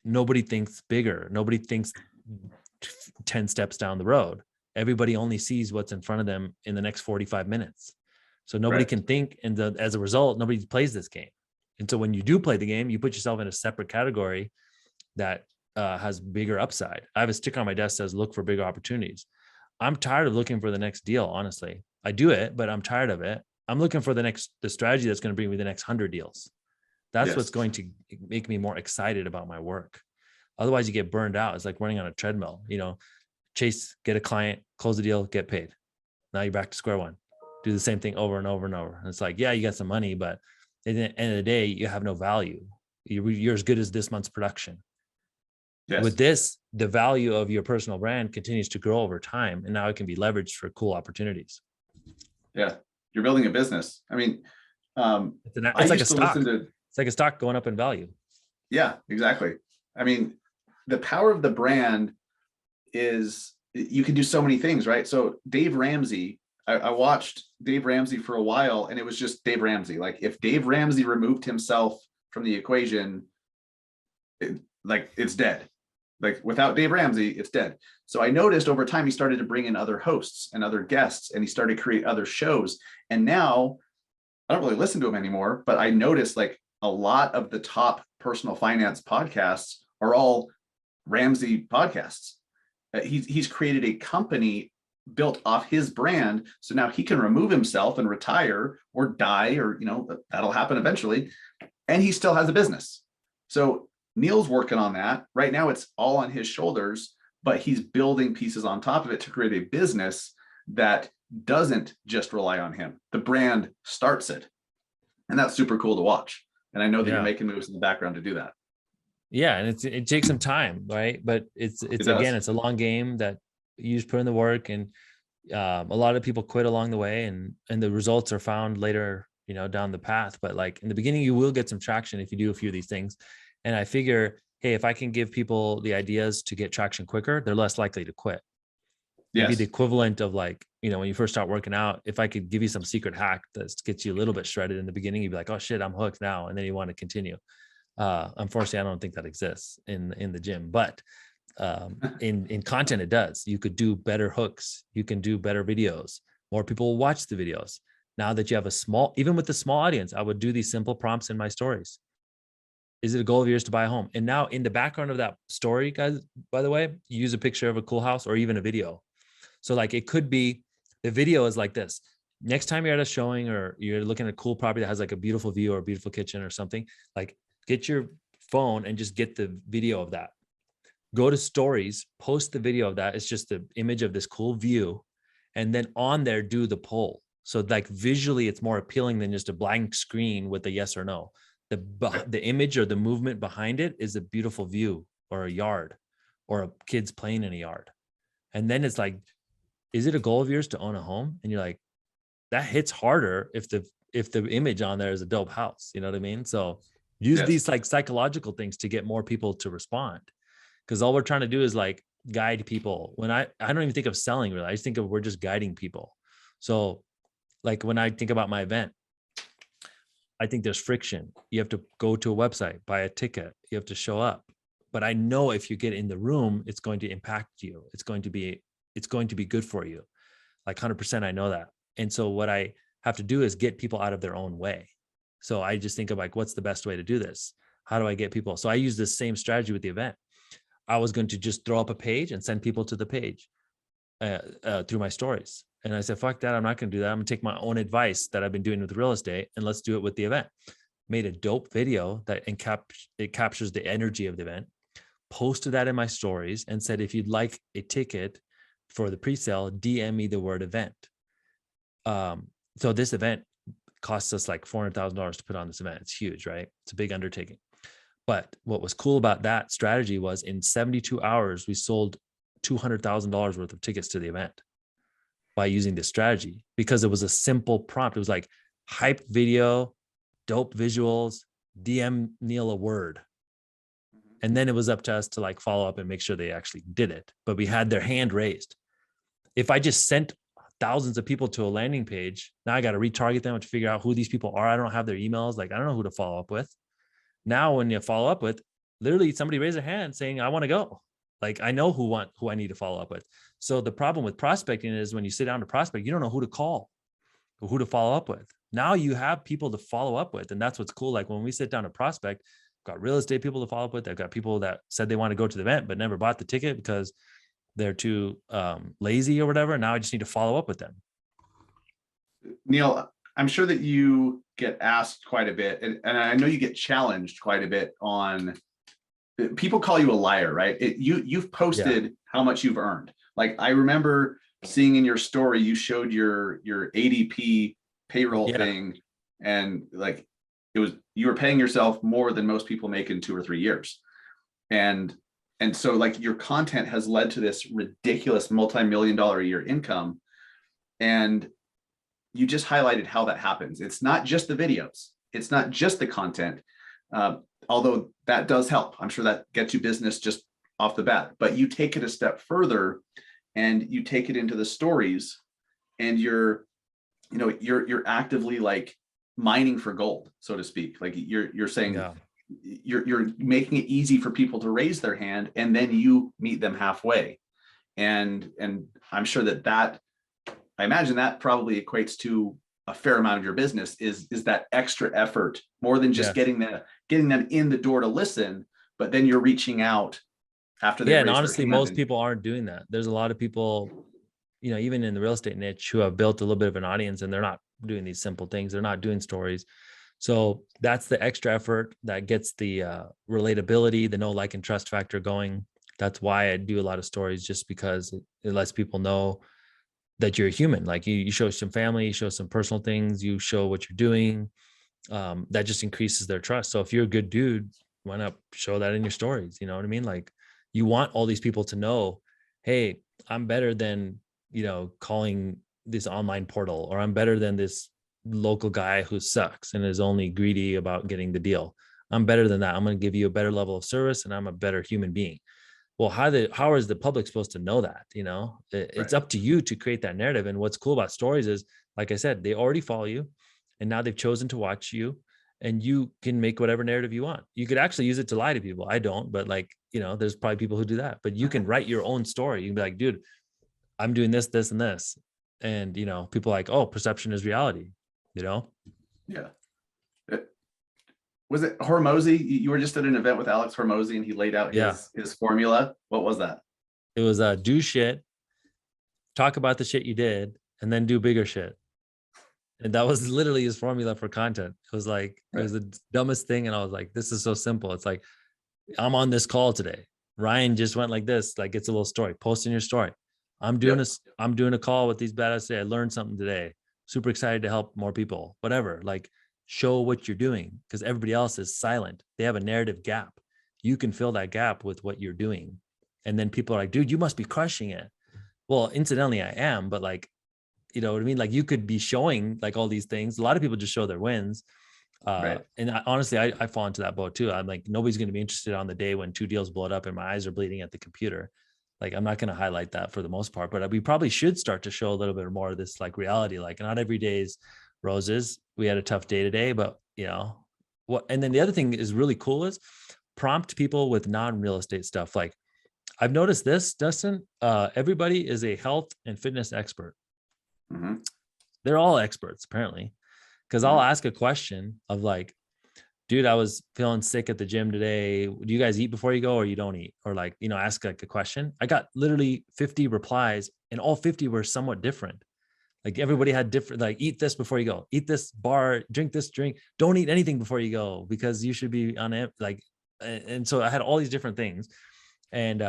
nobody thinks bigger. Nobody thinks 10 steps down the road. Everybody only sees what's in front of them in the next 45 minutes. So nobody can think. And as a result, nobody plays this game. And so when you do play the game, you put yourself in a separate category that has bigger upside. I have a sticker on my desk that says, look for bigger opportunities. I'm tired of looking for the next deal, honestly. I do it, but I'm tired of it. I'm looking for the strategy that's going to bring me the next 100 deals. That's what's going to make me more excited about my work. Otherwise, you get burned out. It's like running on a treadmill, chase, get a client, close the deal, get paid. Now you're back to square one. Do the same thing over and over and over. And it's like, yeah, you got some money, but at the end of the day, you have no value. You're as good as this month's production. Yes. With this, the value of your personal brand continues to grow over time, and now it can be leveraged for cool opportunities. Yeah, you're building a business. I mean, it's like a stock. It's like a stock going up in value. Yeah, exactly. I mean, the power of the brand is you can do so many things, right? So Dave Ramsey, I watched Dave Ramsey for a while, and it was just Dave Ramsey. Like if Dave Ramsey removed himself from the equation, it's dead. Like without Dave Ramsey, it's dead. So I noticed over time he started to bring in other hosts and other guests, and he started to create other shows. And now I don't really listen to him anymore, but I noticed like a lot of the top personal finance podcasts are all Ramsey podcasts. He's created a company built off his brand, so now he can remove himself and retire or die, or that'll happen eventually, and he still has a business. So Neel's working on that right now. It's all on his shoulders, but he's building pieces on top of it to create a business that doesn't just rely on him. The brand starts it, and that's super cool to watch. And I know that you're making moves in the background to do that. Yeah, and it takes some time, right? But it's again, it's a long game that you just put in the work, and a lot of people quit along the way, and the results are found later, down the path. But like in the beginning, you will get some traction if you do a few of these things. And I figure, hey, if I can give people the ideas to get traction quicker, they're less likely to quit. Maybe the equivalent of like, when you first start working out, if I could give you some secret hack that gets you a little bit shredded in the beginning, you'd be like, oh shit, I'm hooked now. And then you want to continue. Unfortunately, I don't think that exists in the gym, but in content, it does. You could do better hooks. You can do better videos. More people will watch the videos. Now that you have even with the small audience, I would do these simple prompts in my stories. Is it a goal of yours to buy a home? And now in the background of that story, guys, by the way, you use a picture of a cool house or even a video. So like it could be, the video is like this. Next time you're at a showing or you're looking at a cool property that has like a beautiful view or a beautiful kitchen or something, like get your phone and just get the video of that. Go to stories, post the video of that. It's just the image of this cool view. And then on there, do the poll. So like visually, it's more appealing than just a blank screen with a yes or no. The image or the movement behind it is a beautiful view or a yard or a kids playing in a yard. And then it's like, is it a goal of yours to own a home? And you're like, that hits harder if the image on there is a dope house. You know what I mean? So use these like psychological things to get more people to respond. Because all we're trying to do is like guide people. When I don't even think of selling really. I just think of we're just guiding people. So like when I think about my event, I think there's friction. You have to go to a website, buy a ticket. You have to show up. But I know if you get in the room, it's going to impact you. It's going to be good for you. Like 100%, I know that. And so what I have to do is get people out of their own way. So I just think of like, what's the best way to do this? How do I get people? So I use this same strategy with the event. I was going to just throw up a page and send people to the page through my stories. And I said, fuck that. I'm not going to do that. I'm going to take my own advice that I've been doing with real estate and let's do it with the event. Made a dope video that it captures the energy of the event, posted that in my stories and said, if you'd like a ticket for the pre-sale, DM me the word event. So this event costs us like $400,000 to put on this event. It's huge, right? It's a big undertaking. But what was cool about that strategy was in 72 hours, we sold $200,000 worth of tickets to the event by using this strategy because it was a simple prompt. It was like hype video, dope visuals, DM Neel a word. And then it was up to us to like follow up and make sure they actually did it. But we had their hand raised. If I just sent thousands of people to a landing page, now I got to retarget them to figure out who these people are. I don't have their emails. Like, I don't know who to follow up with. Now, when you follow up with, literally somebody raise their hand saying, I want to go. Like, I know who I need to follow up with. So the problem with prospecting is when you sit down to prospect, you don't know who to call or who to follow up with. Now you have people to follow up with. And that's what's cool. Like when we sit down to prospect, I've got real estate people to follow up with. I've got people that said they want to go to the event, but never bought the ticket because they're too lazy or whatever. Now I just need to follow up with them. Neel, I'm sure that you get asked quite a bit, and I know you get challenged quite a bit on, people call you a liar, right? You've posted how much you've earned. Like I remember seeing in your story, you showed your ADP payroll thing, and like you were paying yourself more than most people make in 2 or 3 years. And so like your content has led to this ridiculous multi-million-dollar a year income. And you just highlighted how that happens. It's not just the videos. It's not just the content. Although that does help. I'm sure that gets you business just off the bat, but you take it a step further and you take it into the stories, and you're actively like mining for gold, so to speak. Like you're saying, Yeah. you're making it easy for people to raise their hand, and then you meet them halfway. And I'm sure that I imagine that probably equates to a fair amount of your business is that extra effort, more than just Yes. getting them in the door to listen, but then you're reaching out after they've Yeah. And raised their honestly, hand. most people aren't doing that. There's a lot of people, even in the real estate niche, who have built a little bit of an audience, and they're not doing these simple things. They're not doing stories. So that's the extra effort that gets the relatability, the know, like, and trust factor going. That's why I do a lot of stories, just because it lets people know that you're a human. Like you show some family, you show some personal things, you show what you're doing. That just increases their trust. So if you're a good dude, why not show that in your stories? You know what I mean? Like you want all these people to know, hey, I'm better than, calling this online portal, or I'm better than this local guy who sucks and is only greedy about getting the deal. I'm better than that. I'm going to give you a better level of service, and I'm a better human being. Well, how is the public supposed to know that? It's Right. up to you to create that narrative. And what's cool about stories is, like I said, they already follow you, and now they've chosen to watch you, and you can make whatever narrative you want. You could actually use it to lie to people. I don't, but there's probably people who do that. But you can write your own story. You can be like, dude, I'm doing this, this, and this. And people are like, oh, perception is reality. Yeah. Was it Hormozy? You were just at an event with Alex Hormozy, and he laid out Yeah. his formula. What was that? It was do shit, talk about the shit you did, and then do bigger shit. And that was literally his formula for content. It was like, it was the dumbest thing. And I was like, this is so simple. It's like, I'm on this call today. Ryan just went like this, like it's a little story, post in your story. I'm doing a call with these badass today. I learned something today. Super excited to help more people, whatever. Like show what you're doing, because everybody else is silent. They have a narrative gap. You can fill that gap with what you're doing. And then people are like, dude, you must be crushing it. Well, incidentally, I am, but like, you know what I mean? Like you could be showing like all these things. A lot of people just show their wins. Right. And honestly, I fall into that boat too. I'm like, nobody's going to be interested on the day when 2 deals blow up and my eyes are bleeding at the computer. Like, I'm not going to highlight that for the most part, but we probably should start to show a little bit more of this like reality. Like not every day's roses. We had a tough day today, but what, and then the other thing is really cool is prompt people with non-real estate stuff. Like I've noticed this, Dustin, everybody is a health and fitness expert. Mm-hmm. They're all experts apparently. Because I'll ask a question of like, dude, I was feeling sick at the gym today. Do you guys eat before you go, or you don't eat? Or like, ask like a question. I got literally 50 replies, and all 50 were somewhat different. Like everybody had different, like, eat this before you go, eat this bar, drink this drink, don't eat anything before you go because you should be on it. Like, and so I had all these different things. And,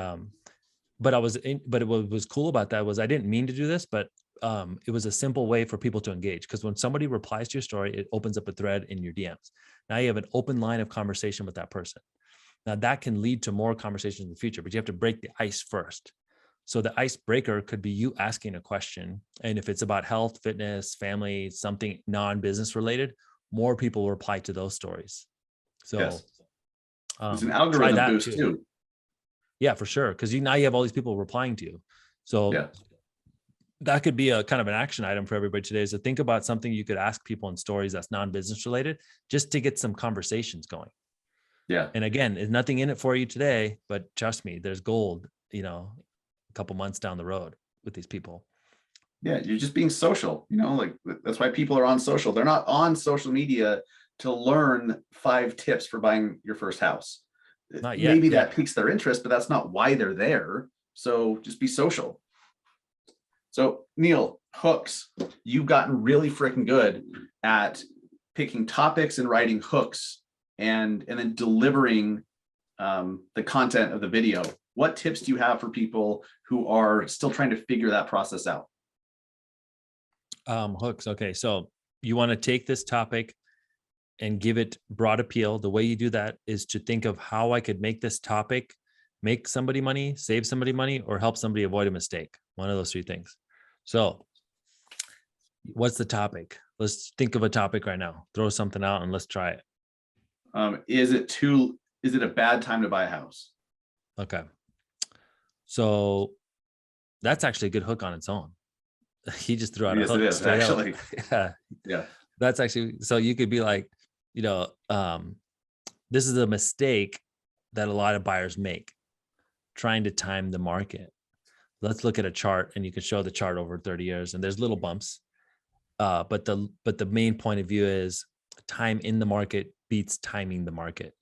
but what was cool about that was I didn't mean to do this, but it was a simple way for people to engage, because when somebody replies to your story, it opens up a thread in your DMs. Now you have an open line of conversation with that person. Now that can lead to more conversations in the future, but you have to break the ice first. So the icebreaker could be you asking a question. And if it's about health, fitness, family, something non-business related, more people will reply to those stories. So Yes. It's an try algorithm that boost too. Yeah, for sure. Because now you have all these people replying to you. So that could be a kind of an action item for everybody today, is to think about something you could ask people in stories that's non-business related, just to get some conversations going. Yeah. And again, there's nothing in it for you today, but trust me, there's gold, a couple months down the road with these people. Yeah. You're just being social, like that's why people are on social. They're not on social media to learn 5 tips for buying your first house. Not yet. Maybe Yeah. that piques their interest, but that's not why they're there. So just be social. So Neel, hooks, you've gotten really freaking good at picking topics and writing hooks and then delivering the content of the video. What tips do you have for people who are still trying to figure that process out? Hooks. Okay. So you want to take this topic and give it broad appeal. The way you do that is to think of how I could make this topic make somebody money, save somebody money, or help somebody avoid a mistake. One of those 3 things. So what's the topic? Let's think of a topic right now. Throw something out and let's try it. Is it a bad time to buy a house? Okay. So that's actually a good hook on its own. He just threw out a Yes, it hook is straight actually. out. Yeah. Yeah. That's actually, so you could be like, you know, this is a mistake that a lot of buyers make, trying to time the market. Let's look at a chart, and you can show the chart over 30 years, and there's little bumps. But the main point of view is time in the market beats timing the market.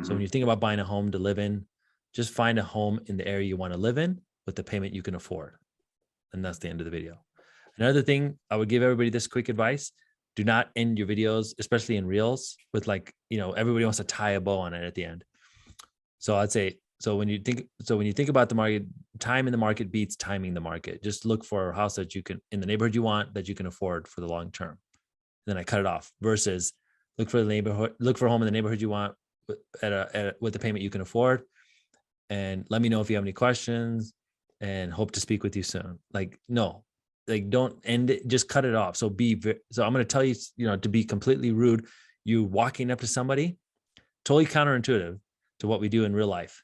So when you think about buying a home to live in, just find a home in the area you want to live in with the payment you can afford. And that's the end of the video. Another thing, I would give everybody this quick advice: do not end your videos, especially in reels, with like, everybody wants to tie a bow on it at the end. So I'd say, when you think about the market, time in the market beats timing the market. Just look for a house that you can, in the neighborhood you want, that you can afford for the long term. Then I cut it off, versus look for a home in the neighborhood you want with the payment you can afford. And let me know if you have any questions, and hope to speak with you soon. Like, no, like, don't end it, just cut it off. So I'm going to tell you, to be completely rude, you walking up to somebody, totally counterintuitive to what we do in real life.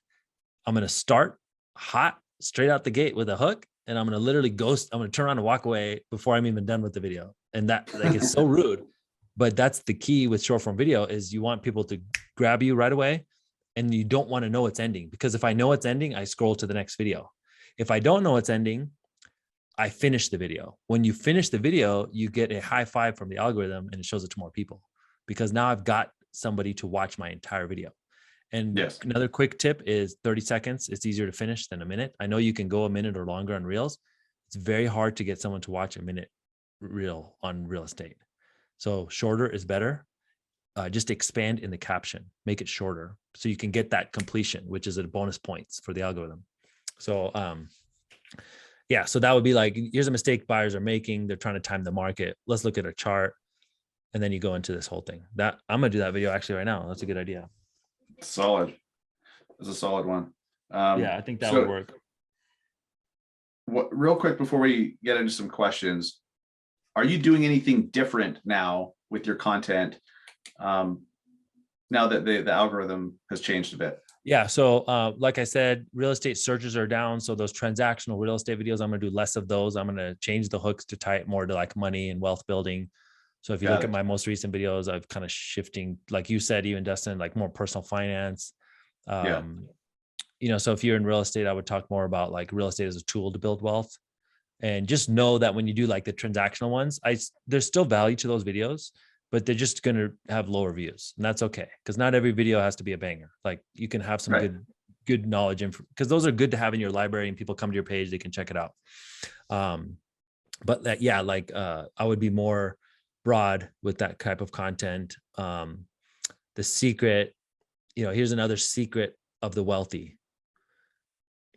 I'm going to start hot straight out the gate with a hook, and I'm going to literally ghost. I'm going to turn around and walk away before I'm even done with the video. And that, like, it's so rude, but that's the key with short form video, is you want people to grab you right away, and you don't want to know it's ending, because if I know it's ending, I scroll to the next video. If I don't know it's ending, I finish the video. When you finish the video, you get a high five from the algorithm, and it shows it to more people, because now I've got somebody to watch my entire video. And Yes. another quick tip is 30 seconds. It's easier to finish than a minute. I know you can go a minute or longer on reels. It's very hard to get someone to watch a minute reel on real estate. So shorter is better. Just expand in the caption, make it shorter, so you can get that completion, which is a bonus points for the algorithm. So, yeah, so that would be like, here's a mistake buyers are making. They're trying to time the market. Let's look at a chart. And then you go into this whole thing. That I'm going to do that video actually right now. That's a good idea. Solid. That's a solid one. Yeah, I think that would work. Real quick before we get into some questions, are you doing anything different now with your content, now that the algorithm has changed a bit? Yeah. So like I said, real estate searches are down. So those transactional real estate videos, I'm going to do less of those. I'm going to change the hooks to tie it more to like money and wealth building. So if you look at my most recent videos, I've kind of shifting, like you said, even Dustin, like more personal finance. So if you're in real estate, I would talk more about like real estate as a tool to build wealth. And just know that when you do like the transactional ones, there's still value to those videos, but they're just going to have lower views, and that's okay. Cause not every video has to be a banger. Like you can have some good knowledge, cause those are good to have in your library, and people come to your page, they can check it out. But that, yeah, like, I would be more broad with that type of content. The secret, here's another secret of the wealthy.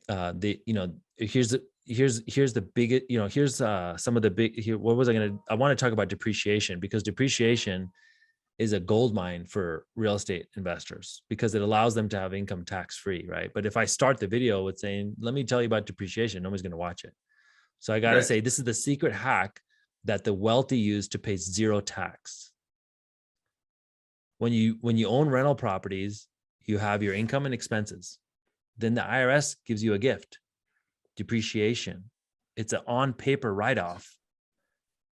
Here's the biggest, here's some of the big here. I want to talk about depreciation, because depreciation is a gold mine for real estate investors, because it allows them to have income tax free, right? But if I start the video with saying, let me tell you about depreciation, nobody's going to watch it. So I got to say, this is the secret hack that the wealthy use to pay zero tax. When you own rental properties, you have your income and expenses. Then the IRS gives you a gift, depreciation. It's an on paper write-off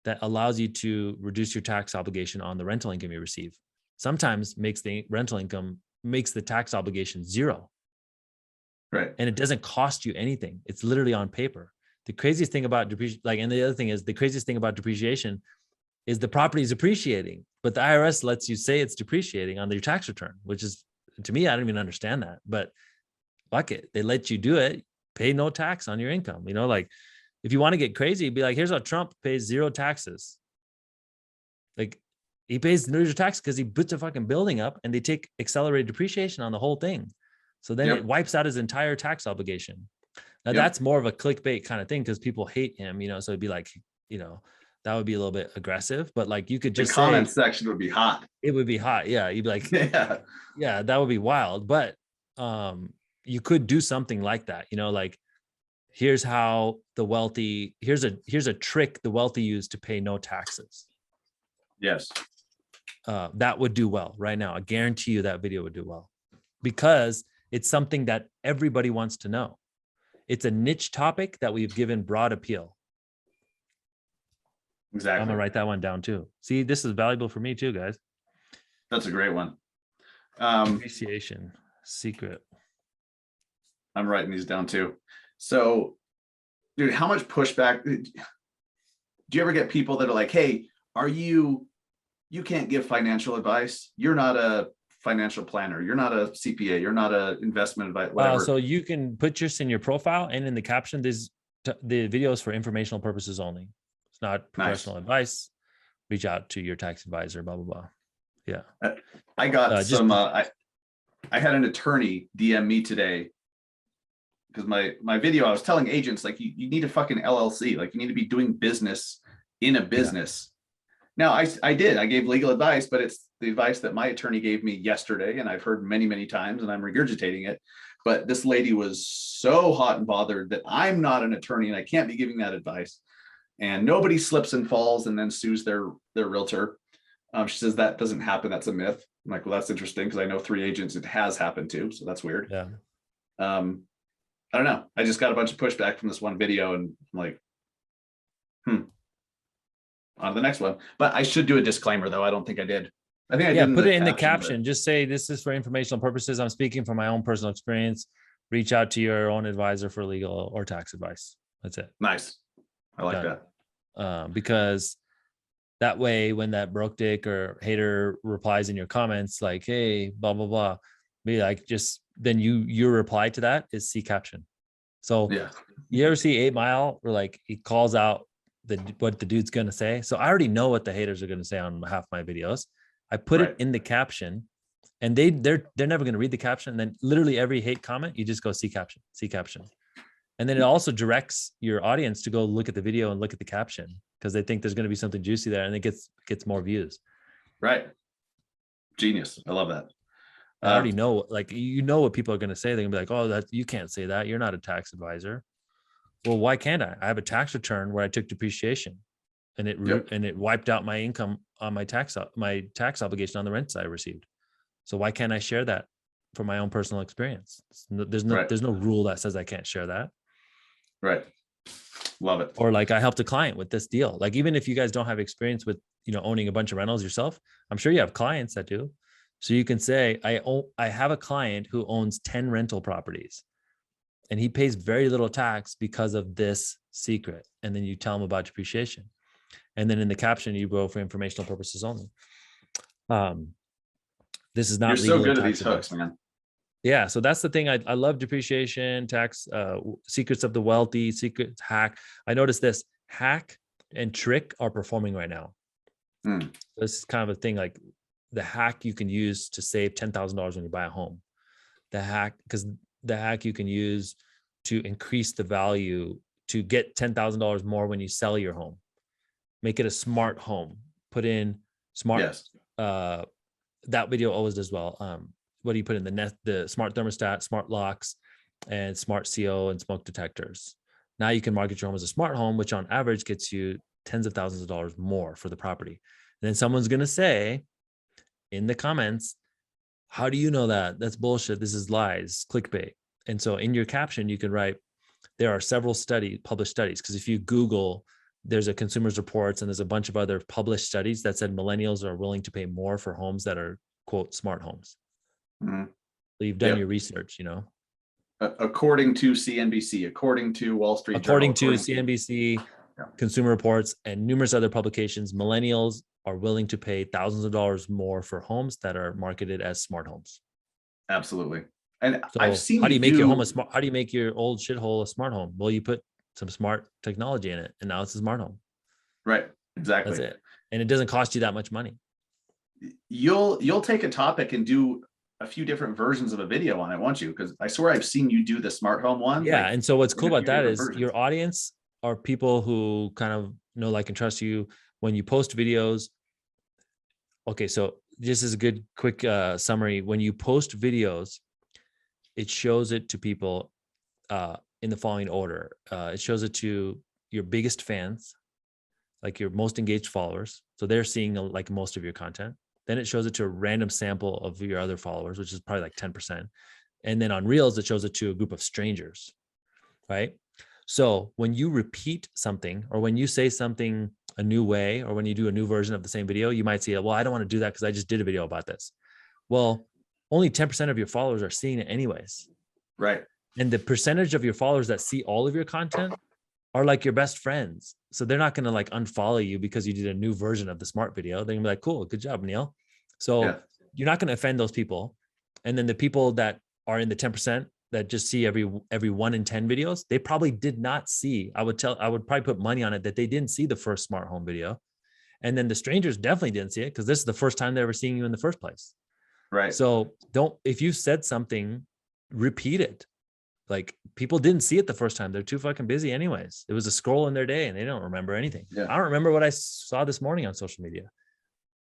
that allows you to reduce your tax obligation on the rental income you receive. Sometimes makes the rental income, makes the tax obligation zero. Right. And it doesn't cost you anything. It's literally on paper. The craziest thing about and the other thing is, the craziest thing about depreciation is the property is appreciating, but the IRS lets you say it's depreciating on your tax return, which is, to me, I don't even understand that, but fuck it. They let you do it, pay no tax on your income. Like if you want to get crazy, be like, here's how Trump pays zero taxes. Like he pays zero tax because he puts a fucking building up and they take accelerated depreciation on the whole thing. So then it wipes out his entire tax obligation. Now that's more of a clickbait kind of thing, because people hate him, so it'd be like, that would be a little bit aggressive, but like you could just the comment section would be hot. It would be hot. Yeah. You'd be like, yeah, that would be wild. But you could do something like that, like here's how the wealthy, here's a trick the wealthy use to pay no taxes. Yes. That would do well right now. I guarantee you that video would do well, because it's something that everybody wants to know. It's a niche topic that we've given broad appeal. Exactly. I'm gonna write that one down too. See, this is valuable for me too, guys. That's a great one. Appreciation secret. I'm writing these down too. So, dude, how much pushback do you ever get? People that are like, "Hey, you can't give financial advice. You're not a financial planner. You're not a CPA. You're not a investment advisor, whatever." So you can put just in your profile and in the caption, the video is for informational purposes only. It's not professional advice. Reach out to your tax advisor, blah, blah, blah. Yeah. I got I had an attorney DM me today because my video, I was telling agents, like, you need a fucking LLC. Like, you need to be doing business in a business. Now, I gave legal advice, but it's the advice that my attorney gave me yesterday, and I've heard many, many times, and I'm regurgitating it. But this lady was so hot and bothered that I'm not an attorney and I can't be giving that advice. And nobody slips and falls and then sues their realtor. She says that doesn't happen. That's a myth. I'm like, well, that's interesting because I know 3 agents it has happened to, so that's weird. Yeah. I don't know. I just got a bunch of pushback from this one video, and I'm like, on to the next one. But I should do a disclaimer, though. I don't think I did. I think I did. Put it in the caption. Just say, this is for informational purposes. I'm speaking from my own personal experience. Reach out to your own advisor for legal or tax advice. That's it. Nice. I like that. Because that way, when that broke dick or hater replies in your comments, like, hey, blah, blah, blah, be like, just then your reply to that is see caption. So you ever see 8 Mile where like he calls out what the dude's going to say? So I already know what the haters are going to say on half my videos. I put it in the caption, and they're never going to read the caption. And then literally every hate comment, you just go see caption. And then it also directs your audience to go look at the video and look at the caption because they think there's going to be something juicy there, and it gets more views. Right. Genius. I love that. I already know, like, what people are going to say. They're going to be like, oh, that you can't say that. You're not a tax advisor. Well, why can't I? I have a tax return where I took depreciation, and it wiped out my income on my tax obligation on the rents I received. So why can't I share that from my own personal experience? There's no rule that says I can't share that. Right. Love it. Or like I helped a client with this deal. Like, even if you guys don't have experience with, owning a bunch of rentals yourself, I'm sure you have clients that do. So you can say, I have a client who owns 10 rental properties, and he pays very little tax because of this secret. And then you tell him about depreciation. And then in the caption, you go for informational purposes only. This is not You're legal. So good at these hooks, man. Yeah. So that's the thing. I love depreciation, tax, secrets of the wealthy, secrets, hack. I noticed this hack and trick are performing right now. This is kind of a thing, like the hack you can use to save $10,000 when you buy a home. The hack you can use to increase the value to get $10,000 more when you sell your home. Make it a smart home. Put in smart. Yes. That video always does well. What do you put in the smart thermostat, smart locks, and smart CO and smoke detectors? Now you can market your home as a smart home, which on average gets you tens of thousands of dollars more for the property. And then someone's going to say in the comments, how do you know that? That's bullshit. This is lies, clickbait. And so in your caption, you can write, there are several published studies. Because if you Google, there's a Consumers Reports and there's a bunch of other published studies that said millennials are willing to pay more for homes that are, quote, smart homes. So you've done your research, According to CNBC, according to Wall Street Journal, to CNBC, Consumer Reports, and numerous other publications, millennials are willing to pay thousands of dollars more for homes that are marketed as smart homes. Absolutely. And so I've seen how do you make your home how do you make your old shithole a smart home? Well, you put some smart technology in it, and now it's a smart home. Right. Exactly. That's it. And it doesn't cost you that much money. You'll take a topic and do a few different versions of a video on it, won't you? Because I swear I've seen you do the smart home one. Yeah. And so what's cool about that is your audience are people who kind of know, like, and trust you when you post videos. Okay. So this is a good quick summary. When you post videos, it shows it to people in the following order. It shows it to your biggest fans, like your most engaged followers. So they're seeing like most of your content. Then it shows it to a random sample of your other followers, which is probably like 10%. And then on Reels, it shows it to a group of strangers. right? So when you repeat something, or when you say something a new way, or when you do a new version of the same video, you might see, well, I don't want to do that because I just did a video about this. Well, only 10% of your followers are seeing it anyways. Right. And the percentage of your followers that see all of your content are like your best friends. So they're not going to like unfollow you because you did a new version of the smart video. They're gonna be like, cool, good job, Neel. So you're not going to offend those people. And then the people that are in the 10% that just see every 1 in 10 videos, they probably did not see. I would probably put money on it that they didn't see the first smart home video. And then the strangers definitely didn't see it because this is the first time they're ever seeing you in the first place. Right. So if you said something, repeat it. Like, people didn't see it the first time. They're too fucking busy anyways. It was a scroll in their day and they don't remember anything. Yeah. I don't remember what I saw this morning on social media.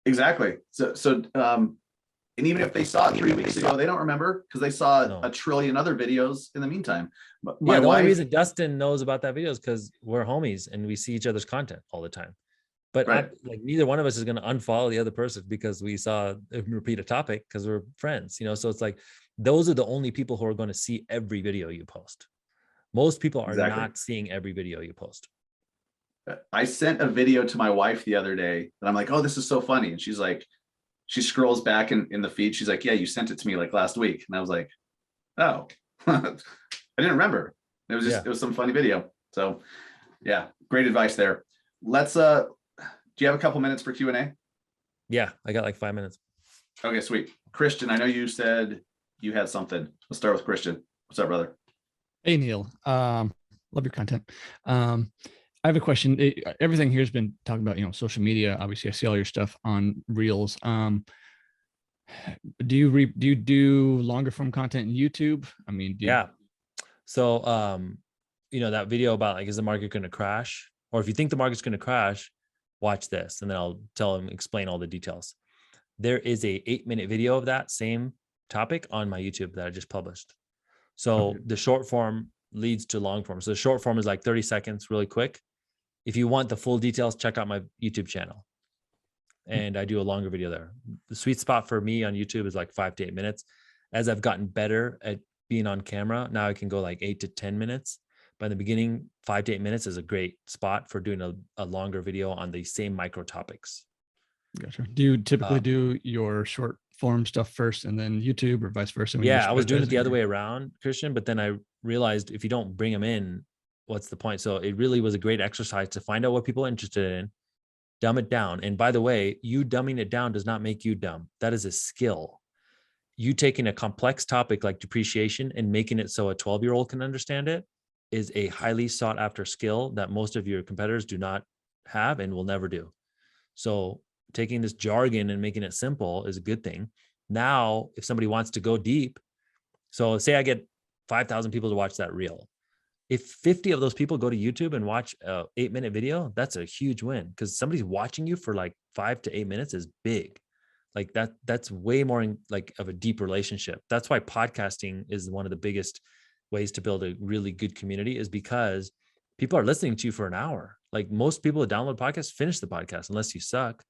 Exactly. So, and even if they saw it 3 weeks ago, they don't remember because they saw a trillion other videos in the meantime. But the only reason Dustin knows about that video is because we're homies and we see each other's content all the time. But like, neither one of us is going to unfollow the other person because we saw repeat a topic because we're friends, So it's like, those are the only people who are going to see every video you post. Most people are not seeing every video you post. I sent a video to my wife the other day and I'm like, oh, this is so funny. And she's like, she scrolls back in the feed. She's like, yeah, you sent it to me like last week. And I was like, oh, I didn't remember. It was just, it was some funny video. So yeah, great advice there. Let's, do you have a couple minutes for Q&A? Yeah, I got like 5 minutes. Okay, sweet. Christian, I know you said you had something. Let's start with Christian. What's up, brother? Hey, Neel. Love your content. I have a question. Everything here has been talking about, social media. Obviously, I see all your stuff on Reels. Do you do longer form content in YouTube? I mean, So, that video about like, is the market going to crash? Or if you think the market's going to crash, watch this. And then I'll explain all the details. There is a 8-minute video of that same topic on my YouTube that I just published. So the short form leads to long form. So the short form is like 30 seconds, really quick. If you want the full details, check out my YouTube channel. And I do a longer video there. The sweet spot for me on YouTube is like 5 to 8 minutes. As I've gotten better at being on camera, now I can go like 8 to 10 minutes. But in the beginning, 5 to 8 minutes is a great spot for doing a longer video on the same micro topics. Gotcha. Do you typically do your short form stuff first and then YouTube, or vice versa? Yeah, I was doing it the other way around, Christian, but then I realized if you don't bring them in, what's the point? So it really was a great exercise to find out what people are interested in, dumb it down. And by the way, you dumbing it down does not make you dumb. That is a skill. You taking a complex topic like depreciation and making it so a 12-year-old can understand it is a highly sought after skill that most of your competitors do not have and will never do. So taking this jargon and making it simple is a good thing. Now, if somebody wants to go deep, so say I get 5,000 people to watch that reel. If 50 of those people go to YouTube and watch a 8-minute video, that's a huge win, because somebody's watching you for like 5 to 8 minutes is big. Like that's way more of a deep relationship. That's why podcasting is one of the biggest ways to build a really good community, is because people are listening to you for an hour. Like, most people that download podcasts finish the podcast unless you suck.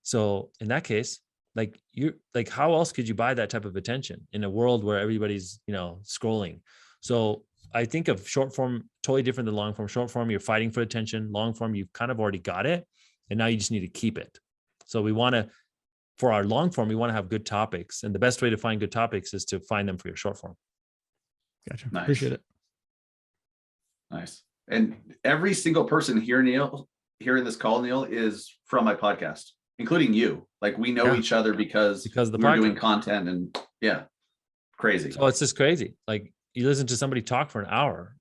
So in that case, how else could you buy that type of attention in a world where everybody's, scrolling? So I think of short form totally different than long form. Short form, you're fighting for attention. Long form, you've kind of already got it, and now you just need to keep it. So for our long form, we want to have good topics, and the best way to find good topics is to find them for your short form. Gotcha. Nice. Appreciate it. Nice. And every single person here in this call, Neel, is from my podcast, including you. Like, we know each other because we're doing content, and crazy. So it's just crazy. Like, you listen to somebody talk for an hour,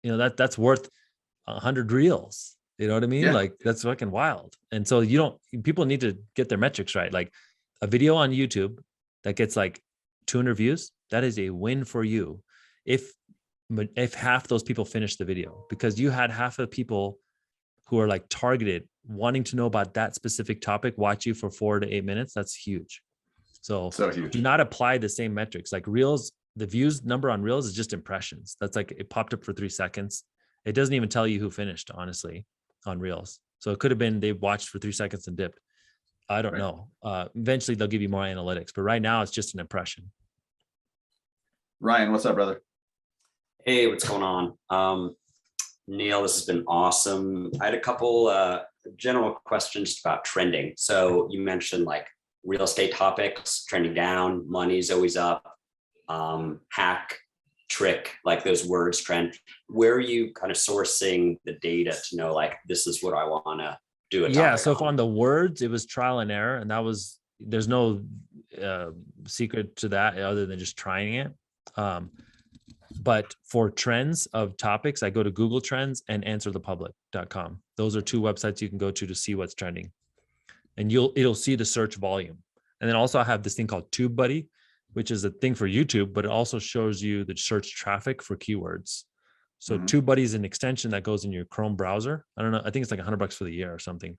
that's worth 100 reels. You know what I mean? Yeah. Like, that's fucking wild. And so people need to get their metrics right. Like, a video on YouTube that gets like 200 views, that is a win for you. If half those people finish the video, because you had half of people who are like targeted, wanting to know about that specific topic, watch you for 4 to 8 minutes, that's huge. So huge. Do not apply the same metrics. Like Reels, the views number on Reels is just impressions. That's like, it popped up for 3 seconds. It doesn't even tell you who finished, honestly, on Reels. So it could have been they watched for 3 seconds and dipped. I don't know. Eventually they'll give you more analytics, but right now it's just an impression. Ryan, what's up, brother? Hey, what's going on? Neel, this has been awesome. I had a couple general questions about trending. So you mentioned like real estate topics trending down, money's always up, hack, trick, like those words trend. Where are you kind of sourcing the data to know like this is what I want to do a Yeah. topic So if on? on the words, it was trial and error, and there's no secret to that other than just trying it. But for trends of topics, I go to Google Trends and answerthepublic.com. Those are two websites you can go to see what's trending, and it'll see the search volume. And then also I have this thing called TubeBuddy, which is a thing for YouTube, but it also shows you the search traffic for keywords. So TubeBuddy is an extension that goes in your Chrome browser. I don't know. I think it's like $100 for the year or something.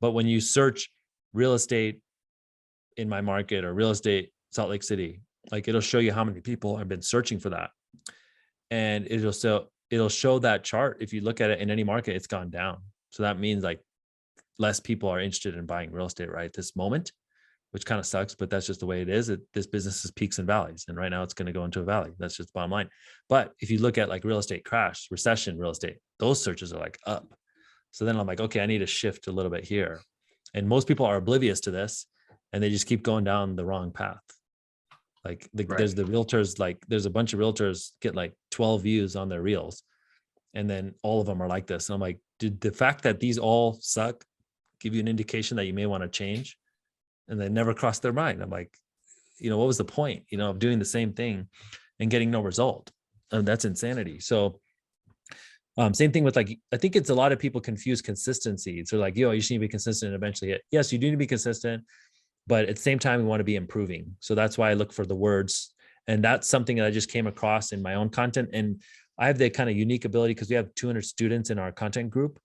But when you search real estate in my market or real estate Salt Lake City, like it'll show you how many people have been searching for that. And it'll show that chart. If you look at it in any market, it's gone down. So that means like less people are interested in buying real estate right at this moment, which kind of sucks, but that's just the way it is. This business is peaks and valleys. And right now it's going to go into a valley. That's just the bottom line. But if you look at like real estate crash, recession, real estate, those searches are like up. So then I'm like, okay, I need to shift a little bit here. And most people are oblivious to this and they just keep going down the wrong path. Like there's the realtors, like there's a bunch of realtors get like 12 views on their reels. And then all of them are like this. And I'm like, did the fact that these all suck give you an indication that you may want to change? And they never crossed their mind. I'm like, what was the point, of doing the same thing and getting no result? And that's insanity. So same thing with like, I think it's a lot of people confuse consistency. So like, you just need to be consistent and eventually hit. Yes, you do need to be consistent, but at the same time, we want to be improving. So that's why I look for the words. And that's something that I just came across in my own content. And I have the kind of unique ability because we have 200 students in our content group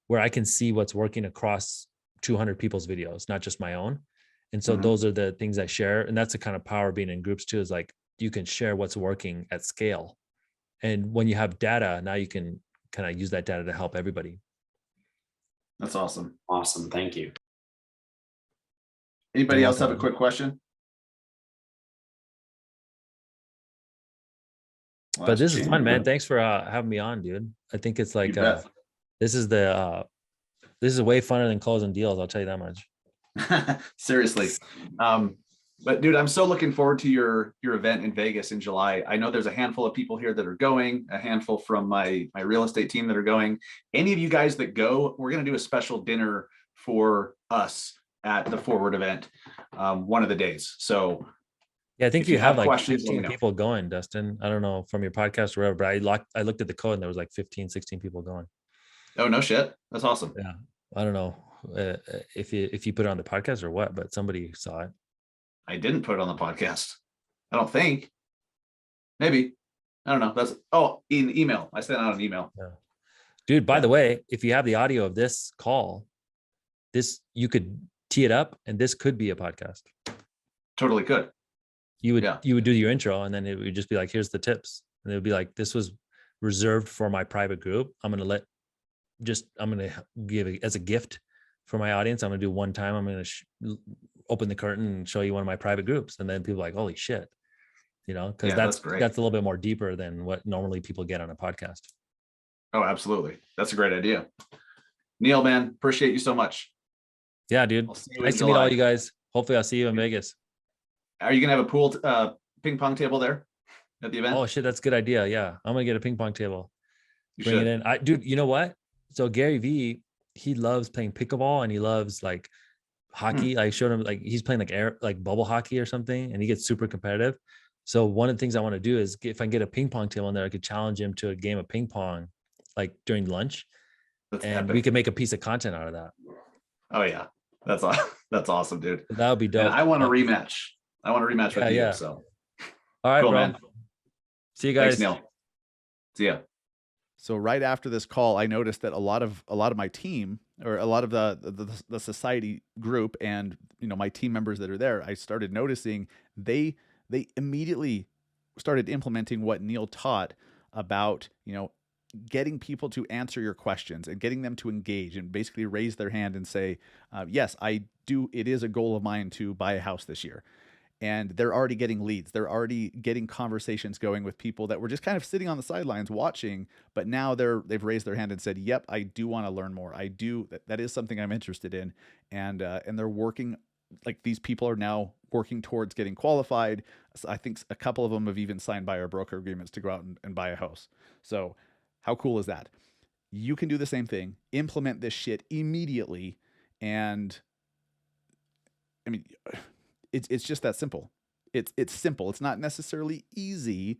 where I can see what's working across 200 people's videos, not just my own. And so those are the things I share. And that's the kind of power being in groups too, is like you can share what's working at scale. And when you have data, now you can kind of use that data to help everybody. That's awesome. Awesome. Thank you. Anybody else have a quick question? Well, but this is fun, man. Thanks for having me on, dude. I think it's like this is way funner than closing deals. I'll tell you that much. Seriously. But dude, I'm so looking forward to your event in Vegas in July. I know there's a handful of people here that are going, a handful from my real estate team that are going. Any of you guys that go, we're going to do a special dinner for us at the Forward event one of the days. So yeah, I think you have like 15 people going, Dustin. I don't know from your podcast or whatever, but I looked at the code and there was like 15, 16 people going. Oh, no shit. That's awesome. Yeah. I don't know if you put it on the podcast or what, but somebody saw it. I didn't put it on the podcast. I don't think. Maybe. I don't know. In email. I sent out an email. Yeah. Dude, by the way, if you have the audio of this call, you could tee it up and this could be a podcast. Totally could. You would do your intro and then it would just be like, here's the tips. And it would be like, this was reserved for my private group. I'm going to give it as a gift for my audience. I'm going to do one time. I'm going to open the curtain and show you one of my private groups. And then people are like, holy shit, because that's a little bit more deeper than what normally people get on a podcast. Oh, absolutely. That's a great idea. Neel, man, appreciate you so much. Yeah, dude. Nice to meet all you guys. Hopefully I'll see you in Vegas. Are you going to have a pool ping pong table there at the event? Oh shit. That's a good idea. Yeah. I'm going to get a ping pong table. Bring it in. Dude, you know what? So Gary Vee, he loves playing pickleball and he loves like hockey. I showed him like he's playing like bubble hockey or something, and he gets super competitive. So one of the things I want to do is if I can get a ping pong table in there, I could challenge him to a game of ping pong, like during lunch, and we could make a piece of content out of that. Oh yeah, that's awesome, dude. That would be dope. And I want a rematch. With you. Yeah. So all right, cool, bro. Man. See you guys. Thanks, Neel. See ya. So right after this call, I noticed that a lot of my team, or a lot of the society group, and my team members that are there, I started noticing they immediately started implementing what Neel taught about getting people to answer your questions and getting them to engage and basically raise their hand and say, yes, I do. It is a goal of mine to buy a house this year. and they're already getting leads. They're already getting conversations going with people that were just kind of sitting on the sidelines watching, but now they've raised their hand and said, "Yep, I do want to learn more. I do. That is something I'm interested in." And they're working, like, these people are now working towards getting qualified. So I think a couple of them have even signed buyer broker agreements to go out and buy a house. So how cool is that? You can do the same thing, implement this shit immediately, and I mean, it's just that simple. It's simple. It's not necessarily easy,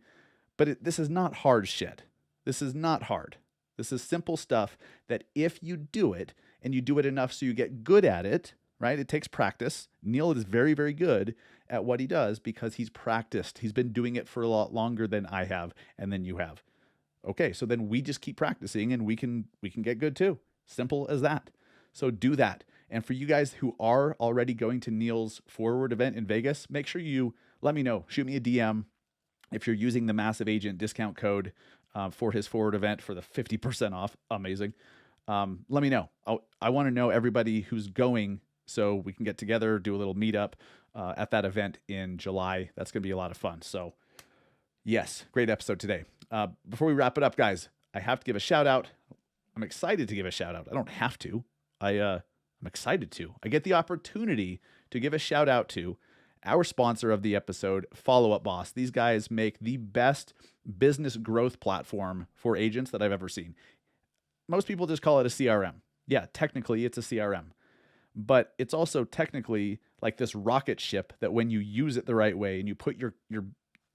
but this is not hard shit. This is not hard. This is simple stuff that if you do it and you do it enough so you get good at it, right? It takes practice. Neel is very, very good at what he does because he's practiced. He's been doing it for a lot longer than I have and than you have. Okay, so then we just keep practicing and we can get good too. Simple as that. So do that. And for you guys who are already going to Neel's forward event in Vegas, make sure you let me know. Shoot me a DM if you're using the Massive Agent discount code for his forward event for the 50% off. Amazing. Let me know. I want to know everybody who's going so we can get together, do a little meetup at that event in July. That's going to be a lot of fun. So yes, great episode today. Before we wrap it up, guys, I have to give a shout out. I'm excited to give a shout out. I don't have to. I'm excited to. I get the opportunity to give a shout out to our sponsor of the episode, Follow Up Boss. These guys make the best business growth platform for agents that I've ever seen. Most people just call it a CRM. Yeah, technically it's a CRM, but it's also technically like this rocket ship that when you use it the right way and you put your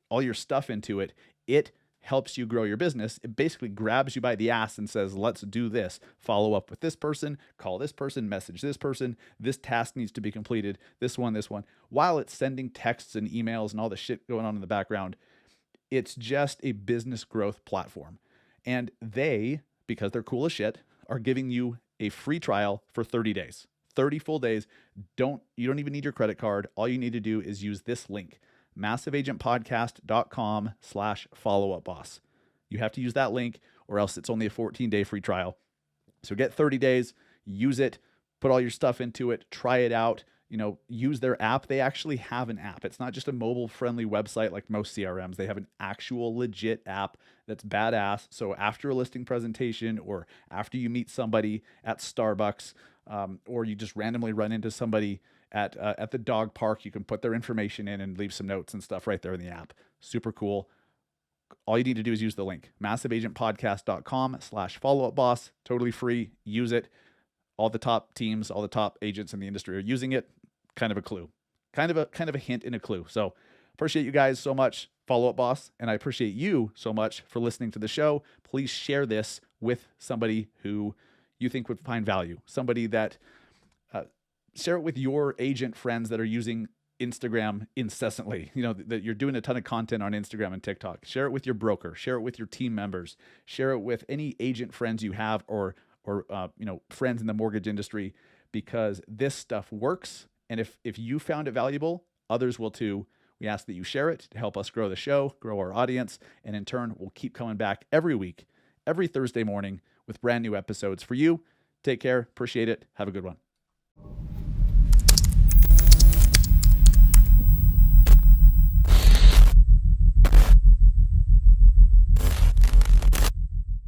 all your stuff into it, it helps you grow your business. It basically grabs you by the ass and says, let's do this. Follow up with this person, call this person, message this person. This task needs to be completed. This one. While it's sending texts and emails and all the shit going on in the background, it's just a business growth platform. And they, because they're cool as shit, are giving you a free trial for 30 days, 30 full days. You don't even need your credit card. All you need to do is use this link, massiveagentpodcast.com/follow-up-boss. You have to use that link or else it's only a 14-day free trial. So get 30 days, use it, put all your stuff into it, try it out, use their app. They actually have an app. It's not just a mobile friendly website like most CRMs. They have an actual legit app that's badass. So after a listing presentation or after you meet somebody at Starbucks, or you just randomly run into somebody at the dog park, you can put their information in and leave some notes and stuff right there in the app. Super cool. All you need to do is use the link, massiveagentpodcast.com/follow-up-boss. Totally free. Use it. All the top teams, all the top agents in the industry are using it. Kind of a clue, kind of a hint and a clue. So appreciate you guys so much, Follow Up Boss. And I appreciate you so much for listening to the show. Please share this with somebody who you think would find value. Somebody that, share it with your agent friends that are using Instagram incessantly. That you're doing a ton of content on Instagram and TikTok. Share it with your broker. Share it with your team members. Share it with any agent friends you have or friends in the mortgage industry, because this stuff works. And if you found it valuable, others will too. We ask that you share it to help us grow the show, grow our audience, and in turn, we'll keep coming back every week, every Thursday morning with brand new episodes for you. Take care. Appreciate it. Have a good one.